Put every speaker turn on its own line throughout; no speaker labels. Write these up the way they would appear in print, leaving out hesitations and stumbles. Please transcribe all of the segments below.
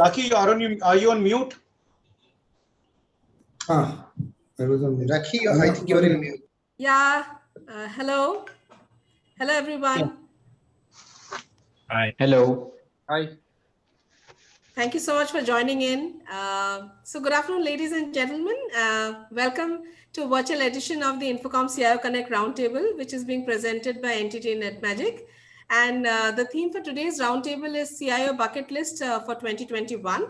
Raki, are you on mute?
I was on mute.
Raki, I think you're in mute.
Yeah. Hello. Hello, everyone.
Yeah.
Hi.
Hello.
Hi.
Thank you so much for joining in. So good afternoon, ladies and gentlemen. Welcome to a virtual edition of the INFOCOM CIO Connect Roundtable, which is being presented by NTT-Netmagic. And the theme for today's roundtable is CIO Bucket List for 2021.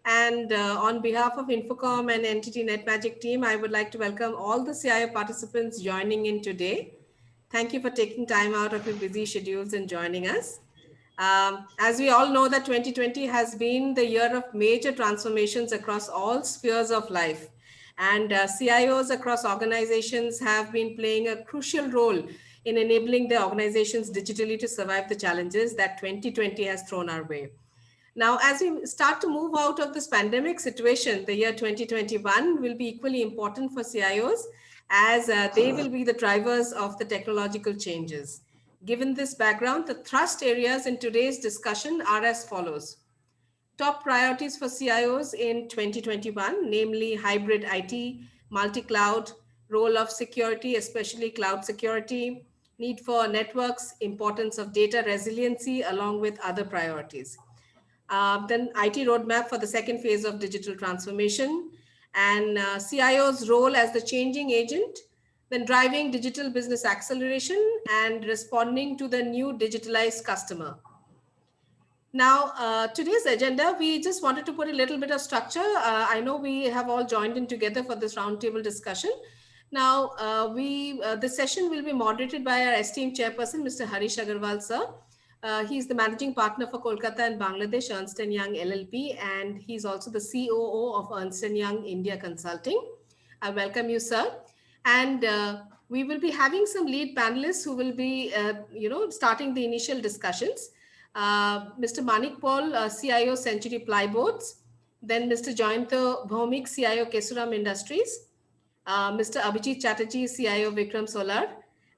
And on behalf of INFOCOM and NTT-Netmagic team, I would like to welcome all the CIO participants joining in today. Thank you for taking time out of your busy schedules and joining us. As we all know that 2020 has been the year of major transformations across all spheres of life. And CIOs across organizations have been playing a crucial role in enabling their organizations digitally to survive the challenges that 2020 has thrown our way. Now, as we start to move out of this pandemic situation, the year 2021 will be equally important for CIOs as they will be the drivers of the technological changes. Given this background, the thrust areas in today's discussion are as follows. Top priorities for CIOs in 2021, namely hybrid IT, multi-cloud, role of security, especially cloud security, need for networks, importance of data resiliency, along with other priorities. Then IT roadmap for the second phase of digital transformation, and CIO's role as the changing agent, then driving digital business acceleration and responding to the new digitalized customer. Now, today's agenda, we just wanted to put a little bit of structure. I know we have all joined in together for this roundtable discussion. Now, the session will be moderated by our esteemed chairperson, Mr. Harish Agarwal, sir. He's the managing partner for Kolkata and Bangladesh, Ernst & Young LLP, and he's also the COO of Ernst & Young India Consulting. I welcome you, sir. And we will be having some lead panelists who will be, starting the initial discussions. Mr. Manik Paul, CIO Century Plyboards, then Mr. Jayanta, Bhowmik, CIO Kesoram Industries, Mr. Abhijit Chatterjee, CIO Vikram Solar,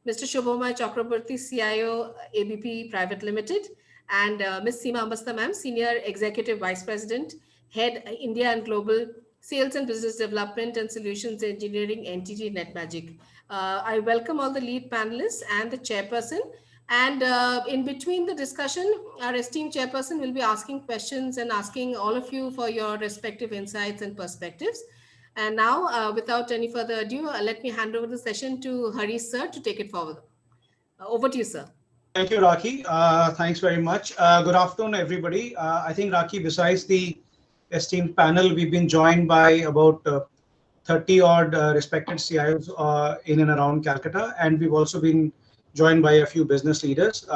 Mr. Subhamoy Chakraborti, CIO ABP Private Limited, and Ms. Seema Ambastha, ma'am, Senior Executive Vice President, Head India and Global Sales and Business Development and Solutions Engineering, NTT-Netmagic. I welcome all the lead panelists and the chairperson. And in between the discussion, our esteemed chairperson will be asking questions and asking all of you for your respective insights and perspectives. And now, without any further ado, let me hand over the session to Harish, sir, to take it forward. Over to you, sir.
Thank you, Raki. Thanks very much. Good afternoon, everybody. I think, Raki, besides the esteemed panel, we've been joined by about 30 odd respected CIOs in and around Calcutta, and we've also been joined by a few business leaders.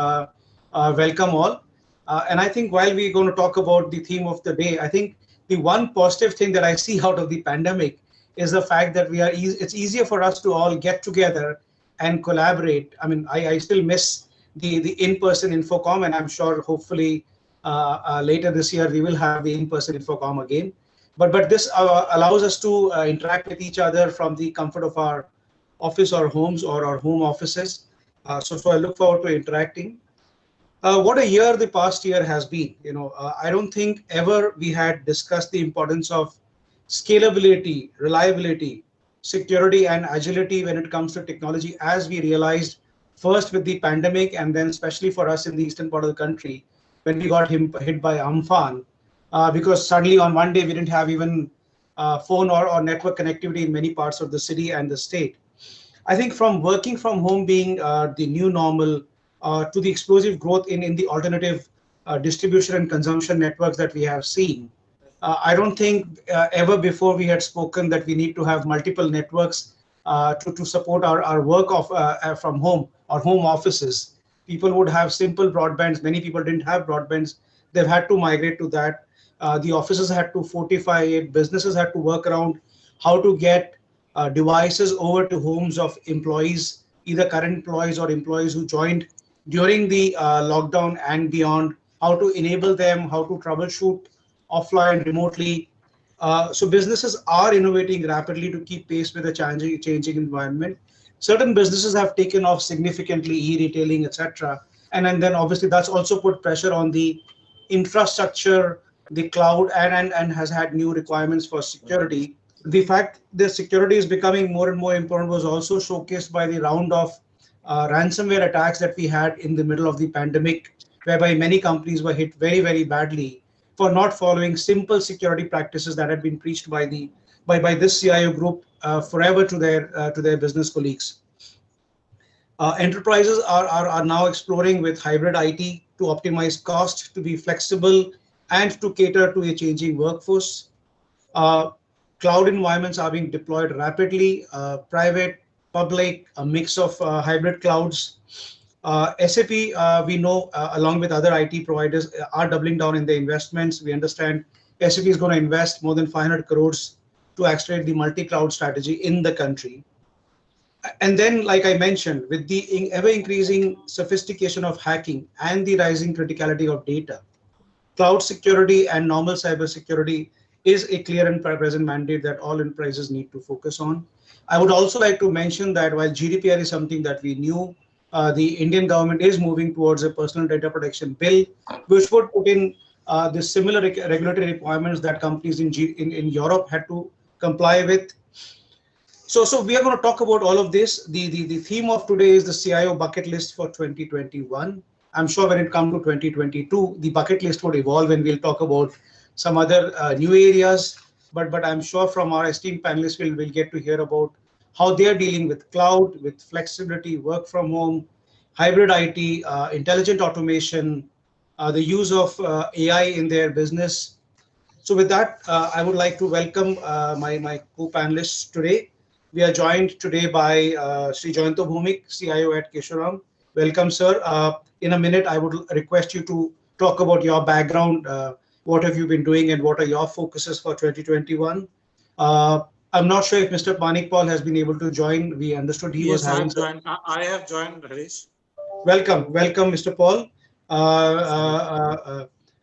Welcome all. And I think while we're going to talk about the theme of the day, I think the one positive thing that I see out of the pandemic is the fact that it's easier for us to all get together and collaborate. I mean, I still miss the in-person INFOCOM, and I'm sure hopefully later this year we will have the in-person INFOCOM again. But this allows us to interact with each other from the comfort of our office or homes or our home offices. So I look forward to interacting. What a year the past year has been. I don't think ever we had discussed the importance of scalability, reliability, security, and agility when it comes to technology, as we realized first with the pandemic, and then especially for us in the eastern part of the country when we got hit by Amphan, because suddenly on one day we didn't have even phone or network connectivity in many parts of the city and the state. I think from working from home being the new normal to the explosive growth in the alternative distribution and consumption networks that we have seen, I don't think ever before we had spoken that we need to have multiple networks to support our work from home or home offices. People would have simple broadbands. Many people didn't have broadbands. They've had to migrate to that. The offices had to fortify it. Businesses had to work around how to get devices over to homes of employees, either current employees or employees who joined during the lockdown and beyond, how to enable them, how to troubleshoot offline, remotely. So businesses are innovating rapidly to keep pace with the changing environment. Certain businesses have taken off significantly, e-retailing, etc. And then obviously that's also put pressure on the infrastructure the cloud and has had new requirements for security. The fact that security is becoming more and more important was also showcased by the round of ransomware attacks that we had in the middle of the pandemic, whereby many companies were hit very, very badly for not following simple security practices that had been preached by this CIO group forever to their business colleagues. Enterprises are now exploring with hybrid IT to optimize cost, to be flexible, and to cater to a changing workforce. Cloud environments are being deployed rapidly, private, public, a mix of hybrid clouds. SAP, we know, along with other IT providers, are doubling down in their investments. We understand SAP is going to invest more than 500 crores to accelerate the multi-cloud strategy in the country. And then, like I mentioned, with the ever-increasing sophistication of hacking and the rising criticality of data, cloud security and normal cybersecurity is a clear and present mandate that all enterprises need to focus on. I would also like to mention that while GDPR is something that we knew, the Indian government is moving towards a personal data protection bill, which would put in the similar regulatory requirements that companies in Europe had to comply with. So we are going to talk about all of this. The theme of today is the CIO bucket list for 2021. I'm sure when it comes to 2022, the bucket list would evolve and we'll talk about some other new areas. But I'm sure from our esteemed panelists, we'll get to hear about how they're dealing with cloud, with flexibility, work from home, hybrid IT, intelligent automation, the use of AI in their business. So with that, I would like to welcome my co-panelists today. We are joined today by Sri Jayanta Bhowmik, CIO at Kesoram. Welcome, sir. In a minute, I would request you to talk about your background. What have you been doing and what are your focuses for 2021? I'm not sure if Mr. Manik has been able to join. We understood he was having.
I have joined, Harish.
Welcome, Mr. Paul.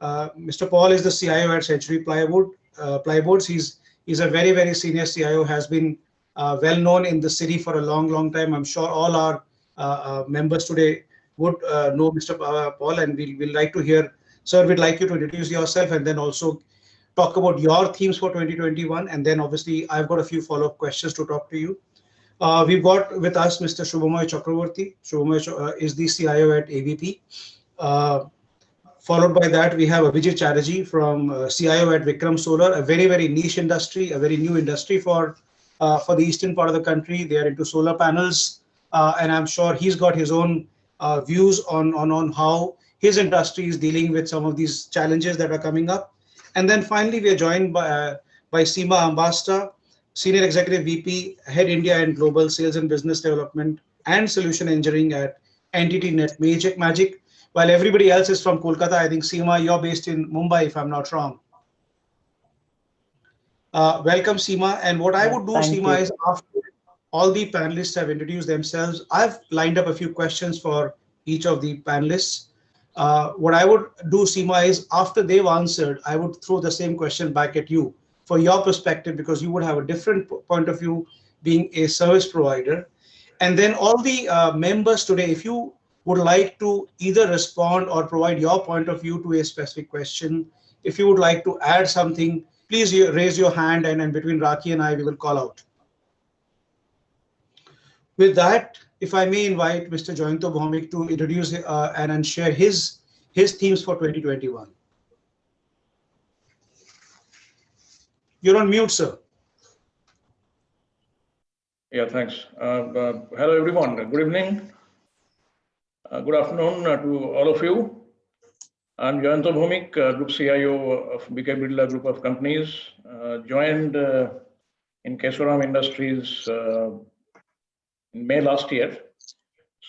Mr. Paul is the CIO at Century Plyboards. He's a very, very senior CIO, has been well known in the city for a long time. I'm sure all our members today would know Mr. Paul, and we'll like to hear, sir, we'd like you to introduce yourself and then also talk about your themes for 2021. And then obviously I've got a few follow-up questions to talk to you. We've got with us Mr. Subhamoy Chakraborti. Subhamoy is the CIO at AVP. Followed by that, we have Abhijit Chatterjee from CIO at Vikram Solar, a very, very niche industry, a very new industry for the eastern part of the country. They are into solar panels, and I'm sure he's got his own views on how his industry is dealing with some of these challenges that are coming up. And then finally, we are joined by Seema Ambastha, Senior Executive VP, Head India and Global Sales and Business Development and Solution Engineering at NTT-Netmagic. While everybody else is from Kolkata, I think Seema, you're based in Mumbai, if I'm not wrong. Welcome, Seema. And what I would do, Seema, is after all the panelists have introduced themselves, I've lined up a few questions for each of the panelists. What I would do, Seema, is after they've answered, I would throw the same question back at you for your perspective, because you would have a different point of view being a service provider. And then all the members today, if you would like to either respond or provide your point of view to a specific question, if you would like to add something, please raise your hand, and between Raki and I, we will call out. With that, if I may invite Mr. Jayanta Bhowmik to introduce and share his themes for 2021. You're on mute, sir.
Yeah, thanks. Hello, everyone. Good evening. Good afternoon to all of you. I'm Jayanta Bhowmik, Group CIO of BK Birla Group of Companies, joined in Kesoram Industries in May last year.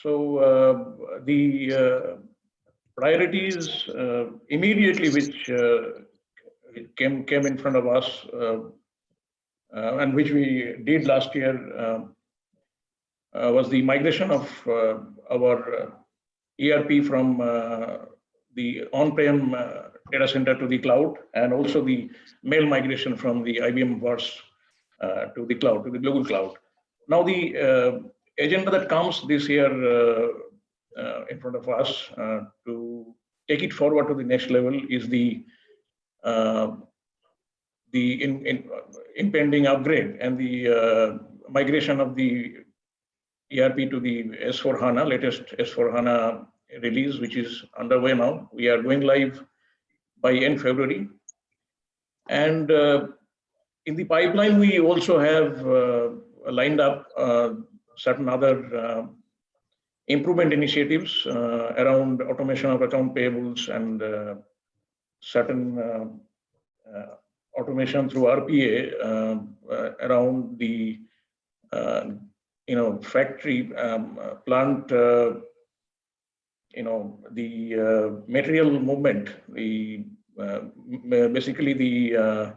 So the priorities immediately which came in front of us and which we did last year was the migration of our ERP from the on-prem data center to the cloud, and also the mail migration from the IBM Wars to the cloud, to the global cloud. Now the agenda that comes this year in front of us to take it forward to the next level is the the impending upgrade and the migration of the ERP to the S4HANA, latest S4HANA release, which is underway now. We are going live by end February. And in the pipeline, we also have lined up certain other improvement initiatives around automation of account payables and certain automation through RPA around the factory plant, the material movement, the basically the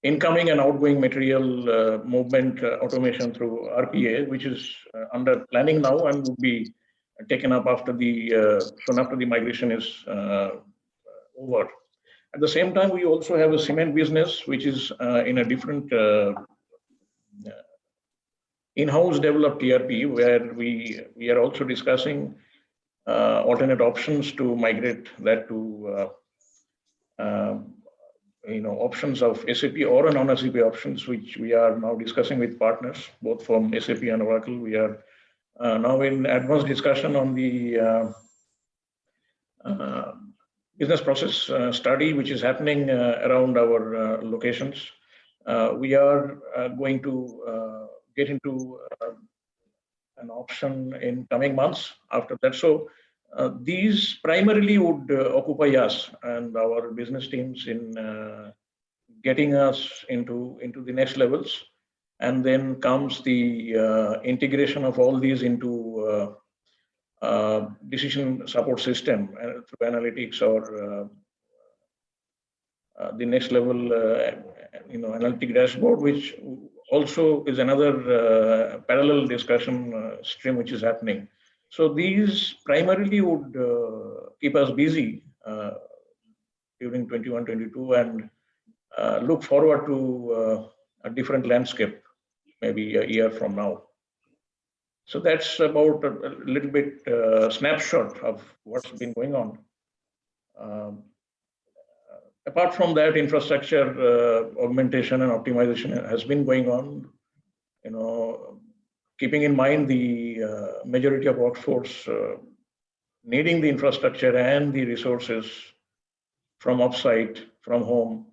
incoming and outgoing material movement automation through RPA, which is under planning now and will be taken up after soon after the migration is over. At the same time, we also have a cement business, which is in a different in-house developed ERP, where we are also discussing alternate options to migrate that to options of SAP or non-SAP options, which we are now discussing with partners, both from SAP and Oracle. We are now in advanced discussion on the business process study, which is happening around our locations. We are going to get into an option in coming months after that. So these primarily would occupy us and our business teams in getting us into the next levels. And then comes the integration of all these into decision support system through analytics or the next level, analytic dashboard, which also is another parallel discussion stream which is happening. So these primarily would keep us busy during 21-22 and look forward to a different landscape, maybe a year from now. So that's about a little bit snapshot of what's been going on. Apart from that, infrastructure augmentation and optimization has been going on. Keeping in mind the majority of workforce needing the infrastructure and the resources from offsite, from home,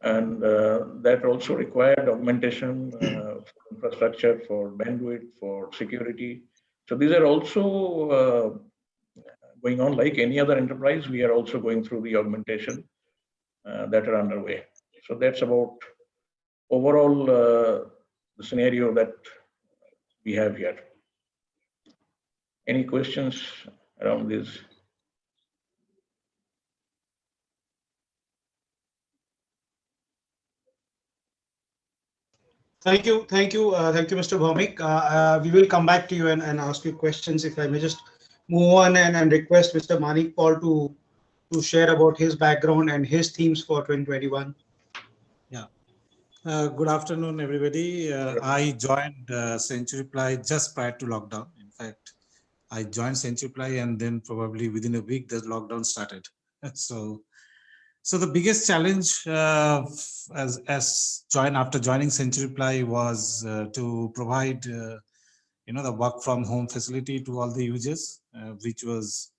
and that also required augmentation for infrastructure, for bandwidth, for security. So these are also going on like any other enterprise. We are also going through the augmentation that are underway. So that's about overall the scenario that we have here. Any questions around this?
Thank you, Mr. Bhowmik. We will come back to you and ask you questions. If I may just move on and request Mr. Manik Paul to share about his background and his themes for 2021.
Yeah. Good afternoon, everybody. I joined Centuryply just prior to lockdown. In fact, I joined Centuryply and then probably within a week the lockdown started. So the biggest challenge after joining Centuryply was to provide the work from home facility to all the users, which was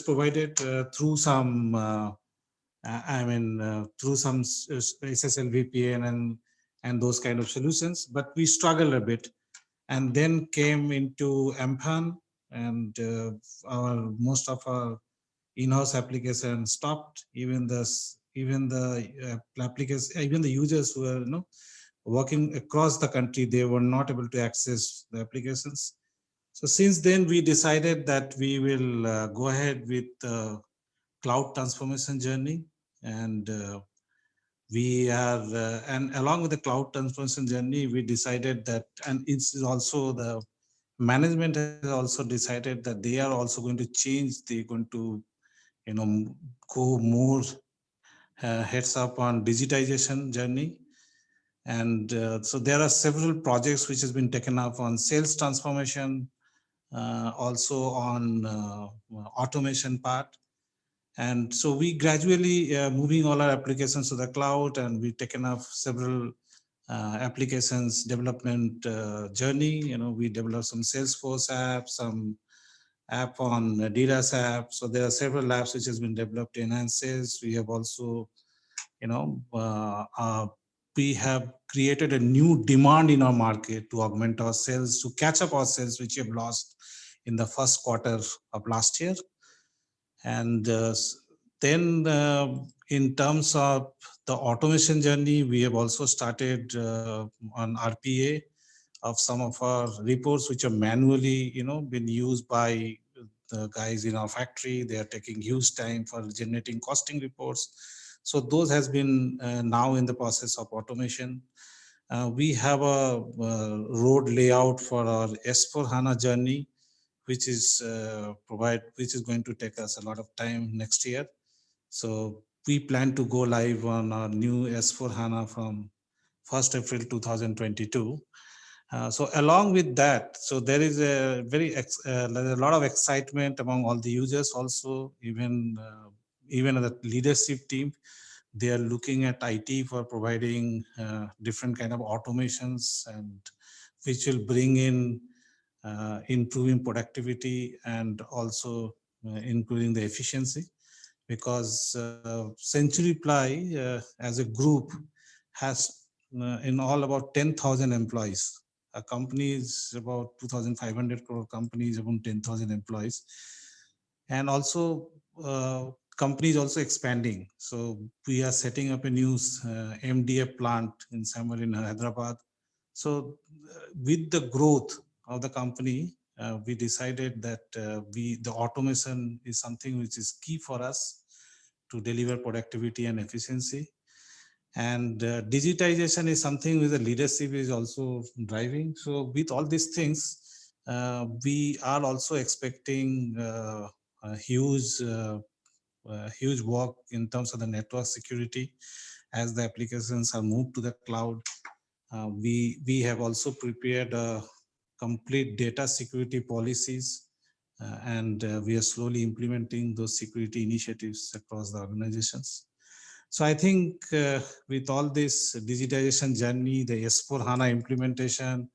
provided through some through some SSL VPN and those kind of solutions. But we struggled a bit, and then came into MPAN, and most of our in-house application stopped. Even the users who were working across the country, they were not able to access the applications. So since then, we decided that we will go ahead with the cloud transformation journey, and we are and along with the cloud transformation journey, we decided that, and it's also the management has also decided that they are also going to change. They're going to go more heads up on digitization journey. And so there are several projects which has been taken up on sales transformation, also on automation part. And so we gradually moving all our applications to the cloud, and we've taken up several applications development journey. We developed some Salesforce apps, some app on DDoS app. So there are several apps which has been developed to enhance sales. We have also, we have created a new demand in our market to augment our sales, to catch up our sales, which we have lost in the first quarter of last year. And then in terms of the automation journey, we have also started on RPA of some of our reports, which are manually, been used by the guys in our factory. They are taking huge time for generating costing reports. So those has been now in the process of automation. We have a road layout for our S/4HANA journey, which is going to take us a lot of time next year. So we plan to go live on our new S/4HANA from 1st April 2022. So along with that, so there is a a lot of excitement among all the users also, even the leadership team. They are looking at IT for providing different kind of automations, and which will bring in improving productivity and also improving the efficiency, because CenturyPly as a group has in all about 10,000 employees. A company is about 2,500 crore company is about 10,000 employees, and also company is also expanding. So we are setting up a new MDF plant somewhere in Hyderabad. So with the growth of the company, we decided that the automation is something which is key for us to deliver productivity and efficiency. And digitization is something which the leadership is also driving. So with all these things, we are also expecting a huge work in terms of the network security as the applications are moved to the cloud. We have also prepared complete data security policies, and we are slowly implementing those security initiatives across the organizations. So I think with all this digitization journey, the S/4HANA implementation,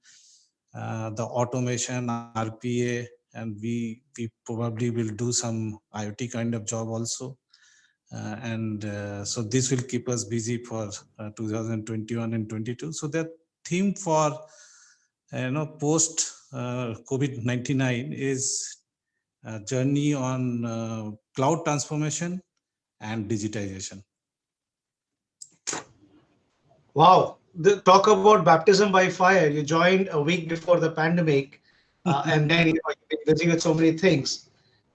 the automation, RPA, and we probably will do some IoT kind of job also. So this will keep us busy for 2021 and 22. So that theme for post COVID-19 is a journey on cloud transformation and digitization.
Wow, talk about baptism by fire. You joined a week before the pandemic, and then you've been busy with so many things.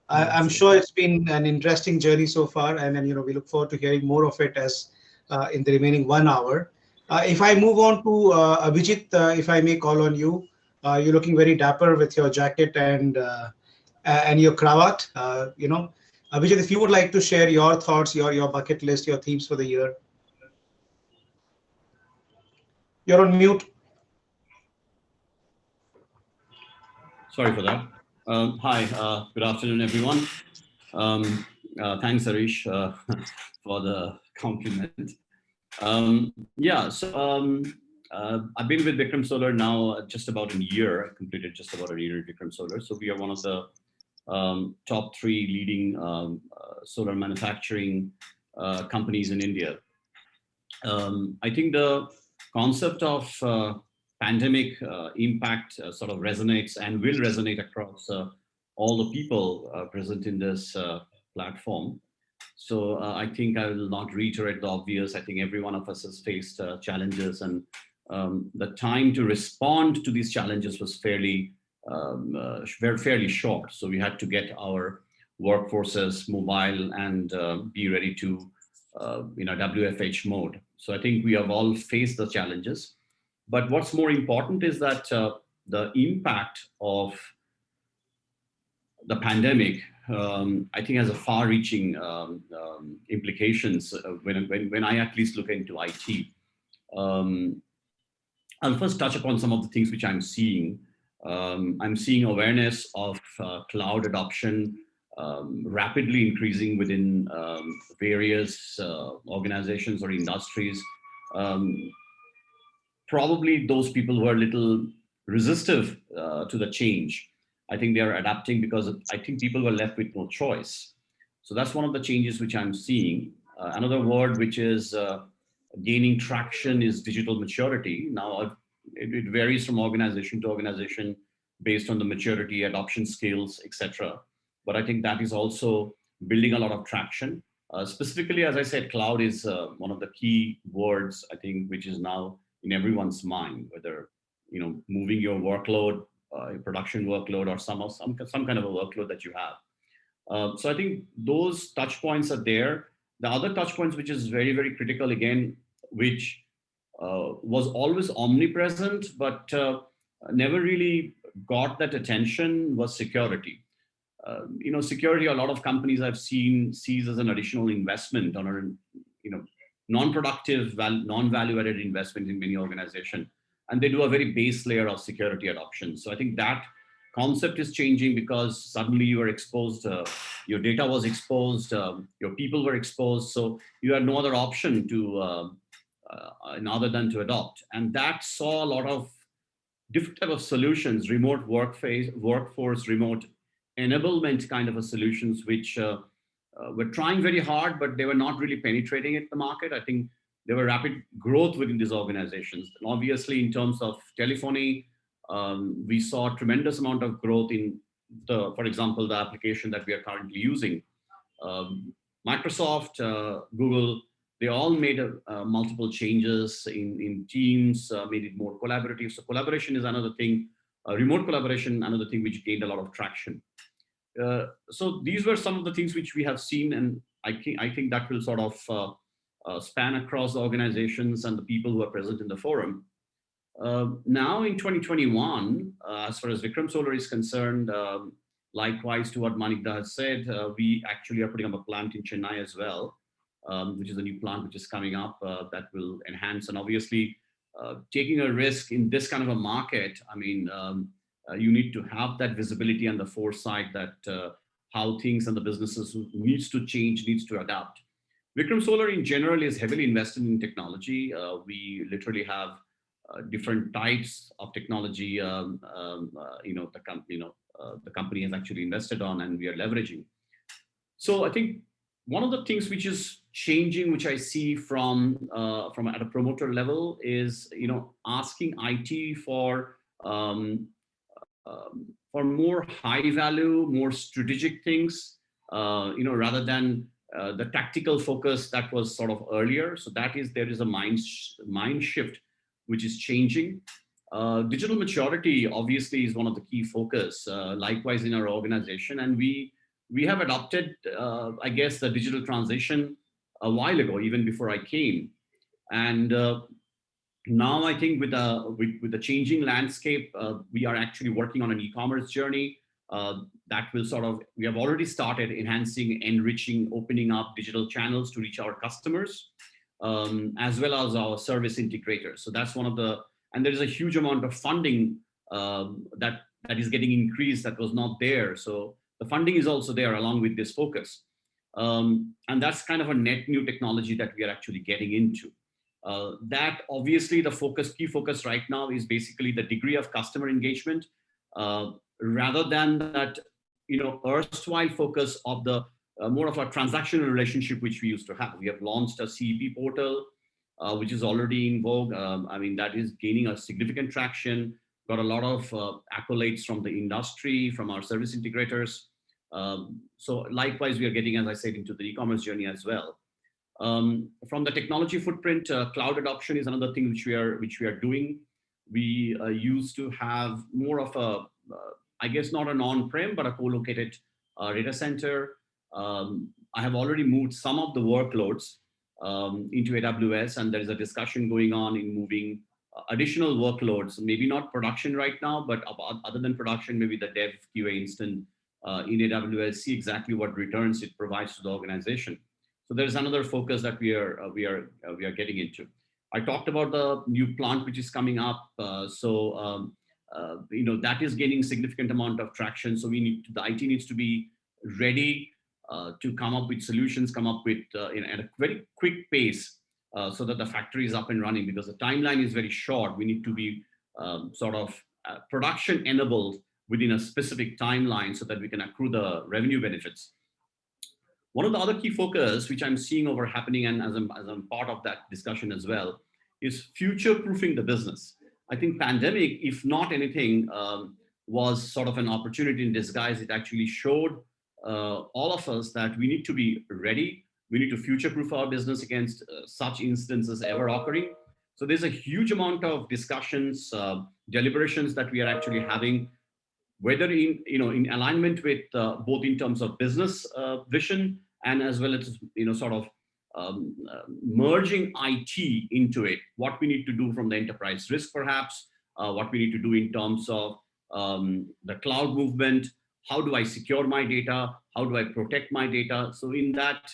I'm sure it's been an interesting journey so far, and then we look forward to hearing more of it as in the remaining 1 hour. If I move on to Abhijit, if I may call on you, you're looking very dapper with your jacket and your cravat. Abhijit, if you would like to share your thoughts, your bucket list, your themes for the year. You're on mute.
Sorry for that. Hi, good afternoon, everyone. Thanks, Harish, for the compliment. I've been with Vikram Solar now just about a year. I completed just about a year at Vikram Solar. So we are one of the top 3 leading solar manufacturing companies in India. I think the concept of pandemic impact sort of resonates and will resonate across all the people present in this platform. So I think I will not reiterate the obvious. I think every one of us has faced challenges, and the time to respond to these challenges was fairly short. So we had to get our workforces mobile and be ready to WFH mode. So I think we have all faced the challenges. But what's more important is that the impact of the pandemic, I think, has a far-reaching implications when I at least look into IT. I'll first touch upon some of the things which I'm seeing. I'm seeing awareness of cloud adoption rapidly increasing within various organizations or industries. Probably those people who are a little resistive to the change, I think they are adapting because I think people were left with no choice. So that's one of the changes which I'm seeing. Another word which is gaining traction is digital maturity. Now it varies from organization to organization based on the maturity, adoption skills, etc. But I think that is also building a lot of traction. Specifically, as I said, cloud is one of the key words, I think, which is now in everyone's mind, whether moving your workload, production workload, or some kind of a workload that you have. So I think those touch points are there. The other touch points, which is very, very critical again, which was always omnipresent, but never really got that attention, was security. Security, a lot of companies I've seen sees as an additional investment on a, non-productive, non-value-added investment in many organizations. And they do a very base layer of security adoption. So I think that concept is changing because suddenly you were exposed, your data was exposed, your people were exposed. So you had no other option to, other than to adopt. And that saw a lot of different type of solutions, remote workforce, remote enablement kind of a solutions, which were trying very hard, but they were not really penetrating the market. I think there were rapid growth within these organizations. And obviously, in terms of telephony, we saw a tremendous amount of growth in for example, the application that we are currently using. Microsoft, Google, they all made multiple changes in Teams, made it more collaborative. So collaboration is another thing, remote collaboration, another thing which gained a lot of traction. So these were some of the things which we have seen, and I think that will sort of span across the organizations and the people who are present in the forum. Now in 2021, as far as Vikram Solar is concerned, likewise to what Manik has said, we actually are putting up a plant in Chennai as well, which is a new plant which is coming up that will enhance. And obviously, taking a risk in this kind of a market, I mean, you need to have that visibility and the foresight that how things and the businesses needs to change, needs to adapt. Vikram Solar in general is heavily invested in technology. We literally have different types of technology, the company has actually invested on, and we are leveraging. So I think one of the things which is changing, which I see from at a promoter level, is asking IT for more high value, more strategic things, rather than the tactical focus that was sort of earlier. So there is a mind shift which is changing. Digital maturity obviously is one of the key focus, likewise in our organization, and we have adopted, I guess, the digital transition a while ago, even before I came. And now I think with the changing landscape, we are actually working on an e-commerce journey that will we have already started enhancing, enriching, opening up digital channels to reach our customers, as well as our service integrators. So that's one of the, and there is a huge amount of funding that is getting increased that was not there. So the funding is also there along with this focus. And that's kind of a net new technology that we are actually getting into. That obviously the key focus right now is basically the degree of customer engagement, rather than that, erstwhile focus of the more of a transactional relationship which we used to have. We have launched a CEP portal, which is already in vogue. I mean, that is gaining a significant traction, got a lot of accolades from the industry, from our service integrators. So likewise, we are getting, as I said, into the e-commerce journey as well. From the technology footprint, cloud adoption is another thing which we are doing. We used to have more of a, I guess not an on-prem, but a co-located data center. I have already moved some of the workloads into AWS, and there is a discussion going on in moving additional workloads, maybe not production right now, but other than production, maybe the dev QA instant in AWS, see exactly what returns it provides to the organization. So there's another focus that we are getting into. I talked about the new plant which is coming up. That is gaining significant amount of traction. So the IT needs to be ready to come up with solutions, come up with at a very quick pace so that the factory is up and running, because the timeline is very short. We need to be production enabled within a specific timeline so that we can accrue the revenue benefits. One of the other key focus, which I'm seeing over happening, and as I'm part of that discussion as well, is future-proofing the business. I think pandemic, if not anything, was sort of an opportunity in disguise. It actually showed all of us that we need to be ready. We need to future-proof our business against such instances ever occurring. So there's a huge amount of discussions, deliberations that we are actually having, whether in alignment with both in terms of business vision and as well as merging IT into it. What we need to do from the enterprise risk, perhaps, what we need to do in terms of the cloud movement. How do I secure my data? How do I protect my data? So in that,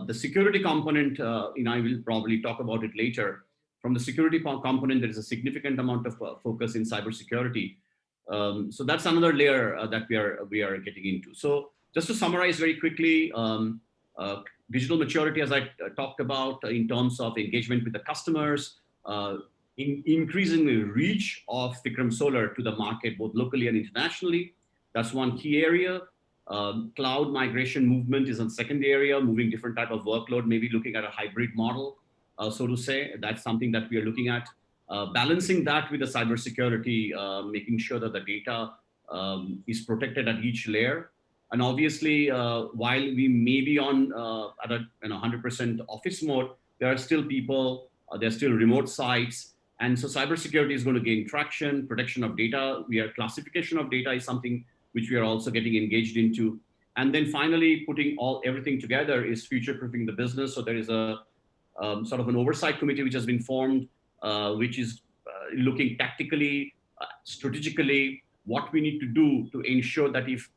the security component, I will probably talk about it later. From the security component, there is a significant amount of focus in cybersecurity. So that's another layer that we are getting into. So just to summarize very quickly, digital maturity, as I talked about, in terms of engagement with the customers, increasing the reach of Vikram Solar to the market, both locally and internationally. That's one key area. Cloud migration movement is a second area, moving different type of workload, maybe looking at a hybrid model, so to say. That's something that we are looking at. Balancing that with the cybersecurity, making sure that the data is protected at each layer. And obviously, while we may be on at a 100% office mode, there are still people, there are still remote sites. And so cybersecurity is going to gain traction, protection of data. Classification of data is something which we are also getting engaged into. And then finally, putting everything together is future-proofing the business. So there is a sort of an oversight committee which has been formed, which is looking tactically, strategically, what we need to do to ensure that if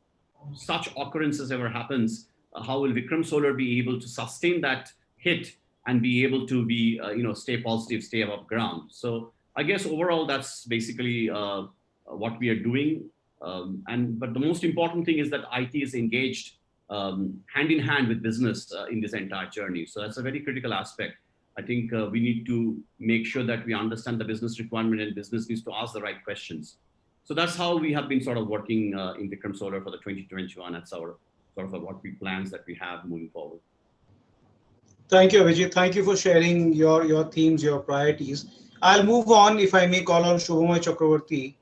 such occurrences ever happens, how will Vikram Solar be able to sustain that hit and be able to be, stay positive, stay above ground. So I guess overall, that's basically what we are doing. But the most important thing is that IT is engaged hand in hand with business in this entire journey. So that's a very critical aspect. I think we need to make sure that we understand the business requirement, and business needs to ask the right questions. So that's how we have been sort of working in Vikram Solar for the 2021. That's our sort of what we plans that we have moving forward.
Thank you, Abhijit. Thank you for sharing your themes, your priorities. I'll move on, if I may call on Subhamoy Chakraborti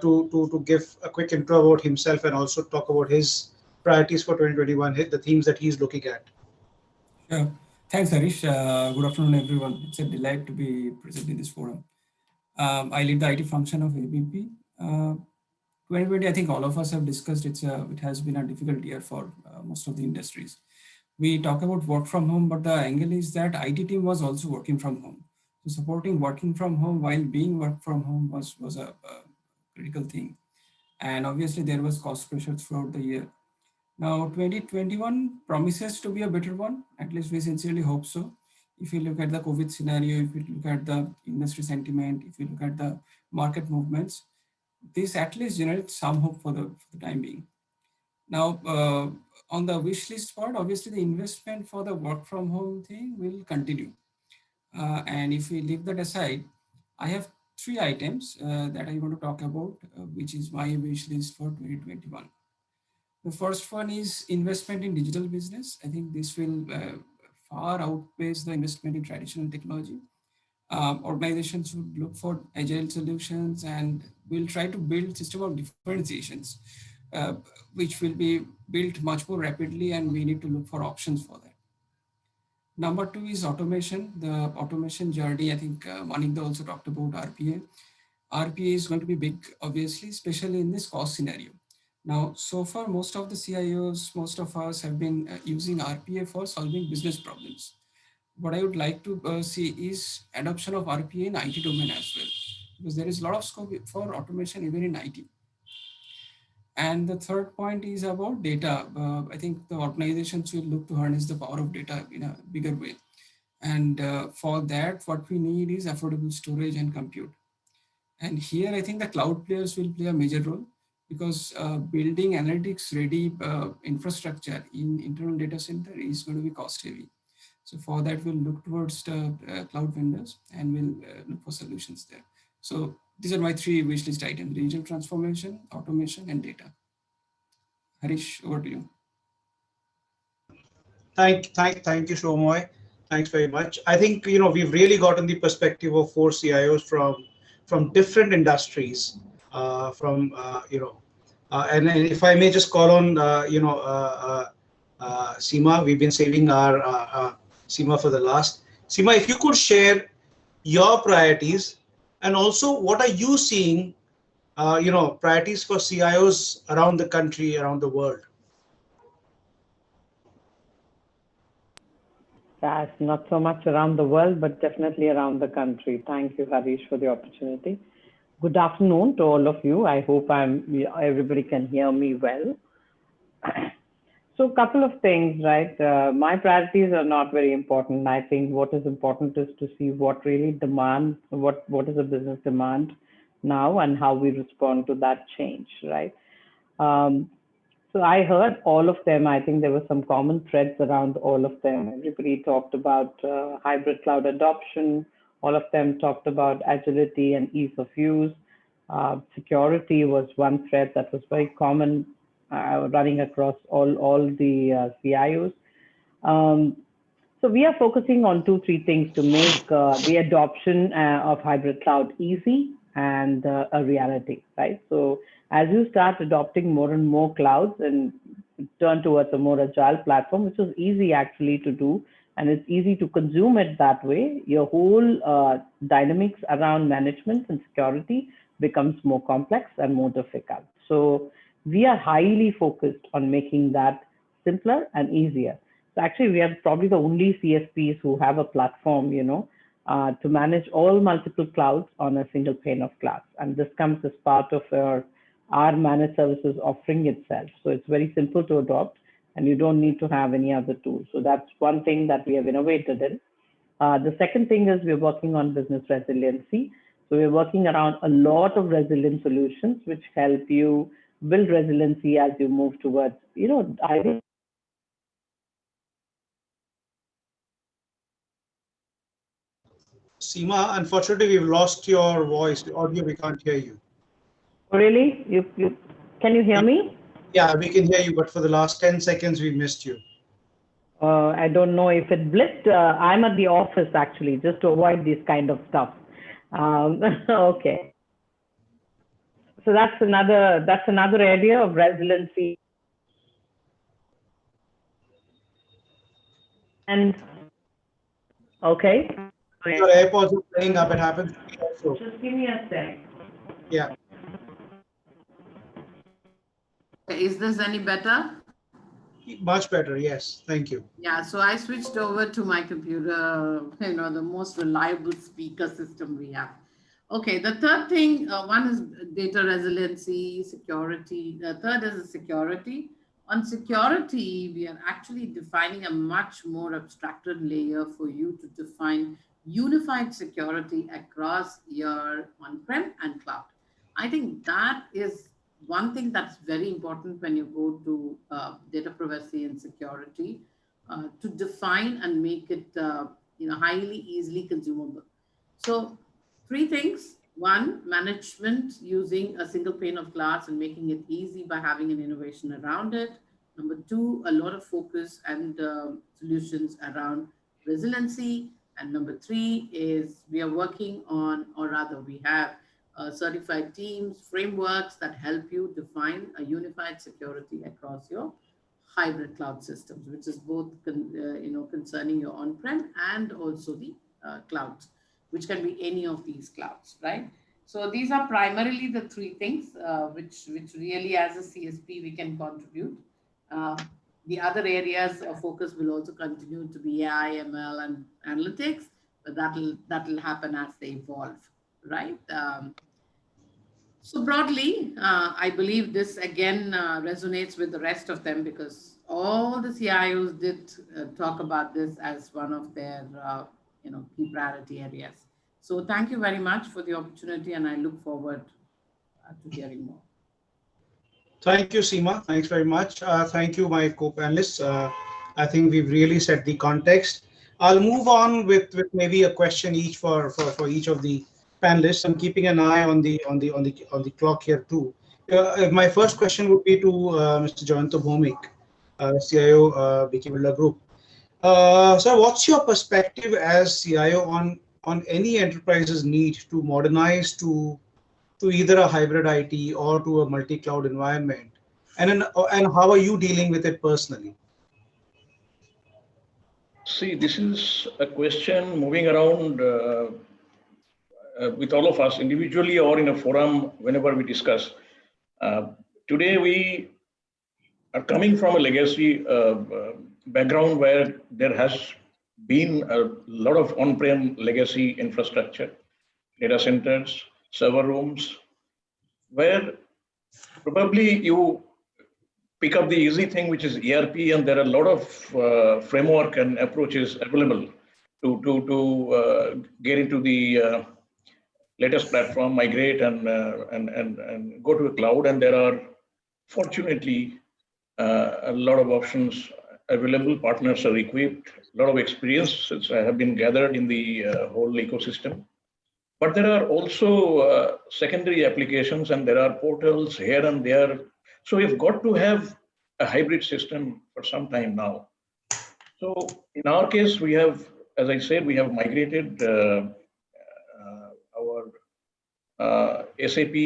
to give a quick intro about himself and also talk about his priorities for 2021, the themes that he's looking at.
Sure. Thanks, Harish. Good afternoon, everyone. It's a delight to be present in this forum. I lead the IT function of ABP. 2020, I think all of us have discussed, it has been a difficult year for most of the industries. We talk about work from home, but the angle is that IT team was also working from home. So supporting working from home while being work from home was a critical thing. And obviously there was cost pressure throughout the year. Now 2021 promises to be a better one, at least we sincerely hope so. If you look at the COVID scenario, if you look at the industry sentiment, if you look at the market movements, this at least generates some hope for the time being. Now, on the wish list part, obviously the investment for the work from home thing will continue. And if we leave that aside, I have 3 items that I want to talk about, which is my wish list for 2021. The first one is investment in digital business. I think this will far outpace the investment in traditional technology. Organizations would look for agile solutions and will try to build system of differentiations, which will be built much more rapidly, and we need to look for options for that. Number 2 is automation. The automation journey, I think Manik also talked about RPA. RPA is going to be big, obviously, especially in this cost scenario. Now, so far, most of the CIOs, most of us have been using RPA for solving business problems. What I would like to see is adoption of RPA in IT domain as well, because there is a lot of scope for automation even in IT. And the third point is about data. I think the organizations will look to harness the power of data in a bigger way. And for that, what we need is affordable storage and compute. And here, I think the cloud players will play a major role, because building analytics ready infrastructure in internal data center is going to be cost heavy. So for that, we'll look towards the cloud vendors and we'll look for solutions there. So these are my three wish list items: digital transformation, automation, and data. Harish, over to you.
Thank you, Subhamoy. Thanks very much. I think we've really gotten the perspective of four CIOs from different industries, and if I may just call on Seema. We've been saving our Seema for the last. Seema, if you could share your priorities and also what are you seeing, priorities for CIOs around the country, around the world.
Yes, not so much around the world, but definitely around the country. Thank you, Harish, for the opportunity. Good afternoon to all of you. I hope everybody can hear me well. So a couple of things, right? My priorities are not very important. I think what is important is to see what really demands, what is the business demand now and how we respond to that change, right? So I heard all of them. I think there were some common threads around all of them. Everybody talked about hybrid cloud adoption. All of them talked about agility and ease of use. Security was one thread that was very common running across all the CIOs. So we are focusing on 2-3 things to make the adoption of hybrid cloud easy and a reality, right? So as you start adopting more and more clouds and turn towards a more agile platform, which is easy actually to do, and it's easy to consume it that way, your whole dynamics around management and security becomes more complex and more difficult. So we are highly focused on making that simpler and easier. So actually, we are probably the only CSPs who have a platform, to manage all multiple clouds on a single pane of glass. And this comes as part of our managed services offering itself. So it's very simple to adopt and you don't need to have any other tools. So that's one thing that we have innovated in. The second thing is we're working on business resiliency. So we're working around a lot of resilient solutions which help you build resiliency as you move towards,
Seema, unfortunately, we've lost your voice. The audio, we can't hear you.
Really? Can you hear me?
Yeah, we can hear you, but for the last 10 seconds, we missed you.
I don't know if it blipped. I'm at the office actually, just to avoid this kind of stuff. Okay. So that's another area of resiliency. And okay.
Your AirPods are playing up. It happens to me also.
Just give me a sec.
Yeah.
Is this any better?
Much better. Yes. Thank you.
Yeah. So I switched over to my computer, the most reliable speaker system we have. Okay. The third thing, one is data resiliency, security. The third is the security. On security, we are actually defining a much more abstracted layer for you to define unified security across your on-prem and cloud. I think that is one thing that's very important when you go to data privacy and security, to define and make it highly easily consumable. So 3 things. One, management using a single pane of glass and making it easy by having an innovation around it. Number 2, a lot of focus and solutions around resiliency. And number 3 is we are working on, or rather we have certified teams, frameworks that help you define a unified security across your hybrid cloud systems, which is both concerning your on-prem and also the clouds, which can be any of these clouds, right? So these are primarily the 3 things which really as a CSP we can contribute. The other areas of focus will also continue to be AI, ML, and analytics, but that'll happen as they evolve, right? So broadly, I believe this again resonates with the rest of them because all the CIOs did talk about this as one of their key priority areas. So thank you very much for the opportunity and I look forward to hearing more.
Thank you, Seema. Thanks very much. Thank you, my co-panelists. I think we've really set the context. I'll move on with maybe a question each for each of the panelists. I'm keeping an eye on the clock here too. My first question would be to Mr. Jayanta Bhowmik, CIO, BK Birla Group. Sir, what's your perspective as CIO on any enterprise's need to modernize to either a hybrid IT or to a multi-cloud environment, and how are you dealing with it personally?
See, this is a question moving around with all of us individually or in a forum whenever we discuss. Today, we are coming from a legacy background where there has been a lot of on-prem legacy infrastructure, data centers, server rooms, where probably you pick up the easy thing, which is ERP, and there are a lot of framework and approaches available to get into the latest platform, migrate and go to a cloud. And there are fortunately a lot of options available. Partners are equipped. A lot of experiences have been gathered in the whole ecosystem. But there are also secondary applications, and there are portals here and there. So we've got to have a hybrid system for some time now. So in our case, we have, as I said, we have migrated our SAP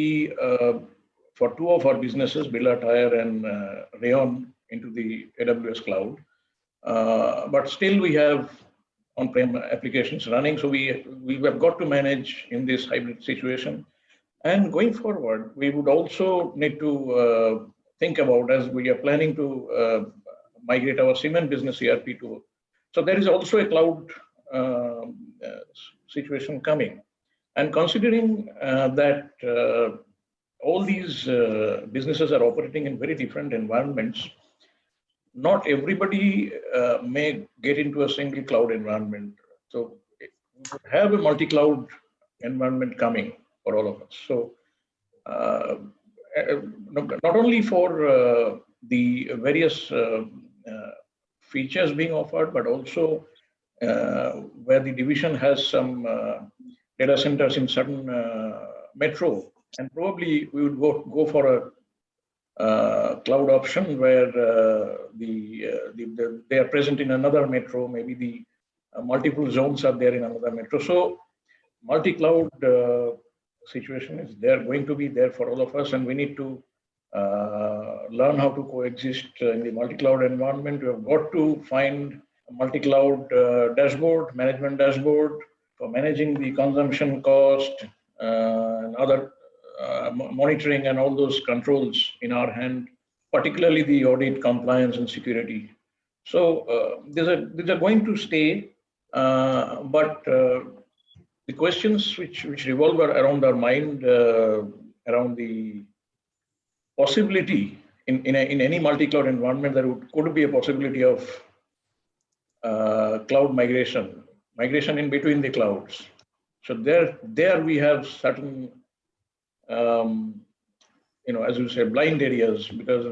for two of our businesses, Birla Tyre and Rayon, into the AWS cloud. But still we have on-prem applications running. So we have got to manage in this hybrid situation. And going forward, we would also need to think about, as we are planning to migrate our cement business ERP to. So there is also a cloud situation coming. And considering that all these businesses are operating in very different environments, not everybody may get into a single cloud environment. So we would have a multi-cloud environment coming for all of us. So not only for the various features being offered, but also where the division has some data centers in certain metro, and probably we would go for a cloud option where they are present in another metro. Maybe the multiple zones are there in another metro. So multi-cloud situation is there, going to be there for all of us, and we need to learn how to coexist in the multi-cloud environment. We have got to find a multi-cloud dashboard, management dashboard for managing the consumption cost and other monitoring and all those controls in our hand, particularly the audit, compliance, and security. So these are going to stay, but the questions which revolve around our mind, around the possibility in any multi-cloud environment, there could be a possibility of cloud migration in between the clouds. So there we have certain, as you say, blind areas, because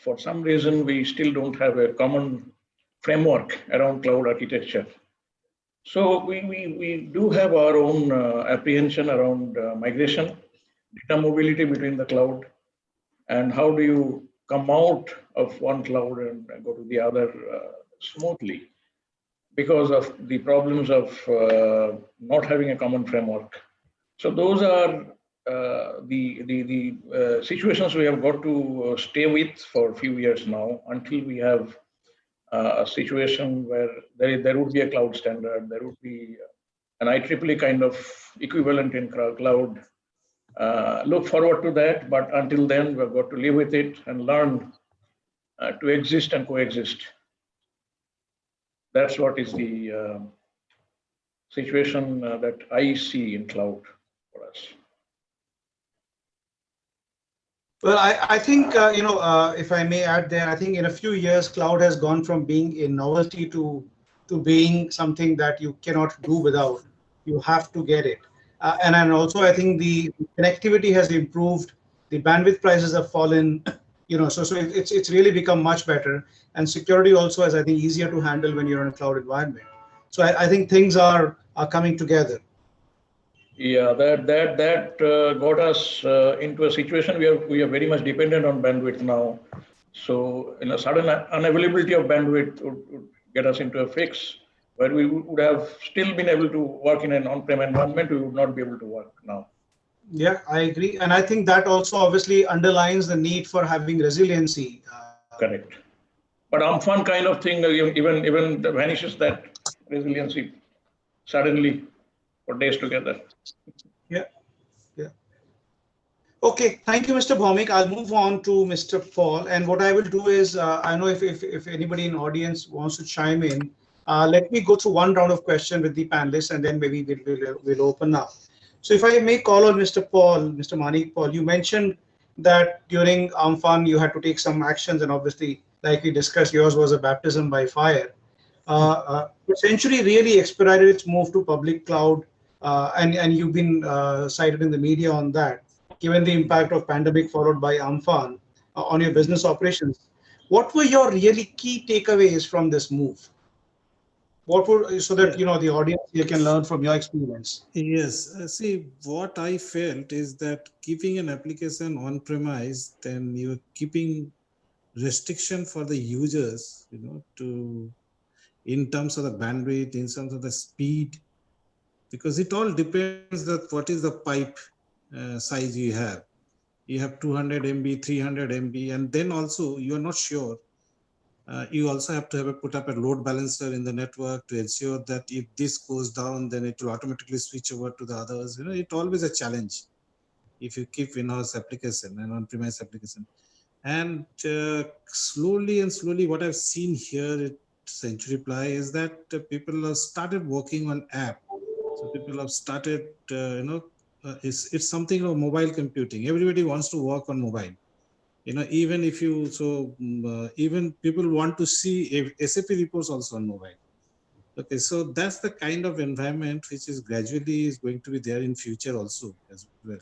for some reason we still don't have a common framework around cloud architecture. So we do have our own apprehension around migration, data mobility between the cloud, and how do you come out of one cloud and go to the other smoothly, because of the problems of not having a common framework. So those are the situations we have got to stay with for a few years now, until we have a situation where there would be a cloud standard, there would be an IEEE kind of equivalent in cloud. Look forward to that, but until then, we've got to live with it and learn to exist and coexist. That's what is the situation that I see in cloud for us.
Well, I think, if I may add there, I think in a few years, cloud has gone from being a novelty to being something that you cannot do without. You have to get it. And also, I think the connectivity has improved. the bandwidth prices have fallen, so it's really become much better. And security also is, I think, easier to handle when you're in a cloud environment. So I think things are coming together.
Yeah, that got us into a situation where we are very much dependent on bandwidth now. So, a sudden unavailability of bandwidth would get us into a fix where we would have still been able to work in an on-prem environment. We would not be able to work now.
Yeah, I agree, and I think that also obviously underlines the need for having resiliency.
Correct. But Amphan kind of thing even vanishes that resiliency suddenly for days together.
Yeah. Okay, thank you, Mr. Bhowmik. I'll move on to Mr. Paul. And what I will do is, I know if anybody in the audience wants to chime in, let me go through one round of questions with the panelists, and then maybe we'll open up. So if I may call on Mr. Paul, Mr. Manik Paul, you mentioned that during Amphan you had to take some actions, and obviously, like we discussed, yours was a baptism by fire. Century really expedited its move to public cloud, and you've been cited in the media on that. Given the impact of pandemic followed by Amphan on your business operations, what were your really key takeaways from this move? What were, so that the audience here can learn from your experience?
Yes, see, what I felt is that keeping an application on premise, then you're keeping restriction for the users, to in terms of the bandwidth, in terms of the speed, because it all depends that what is the pipe size you have. You have 200 MB, 300 MB, and then also you are not sure. You also have to put up a load balancer in the network to ensure that if this goes down, then it will automatically switch over to the others. It's always a challenge if you keep in-house application and on-premise application. And slowly, what I've seen here at Century Ply is that people have started working on app. So people have started, it's something of mobile computing. Everybody wants to work on mobile. Even if you, even people want to see SAP reports also on mobile. Okay, so that's the kind of environment which is gradually is going to be there in future also as well.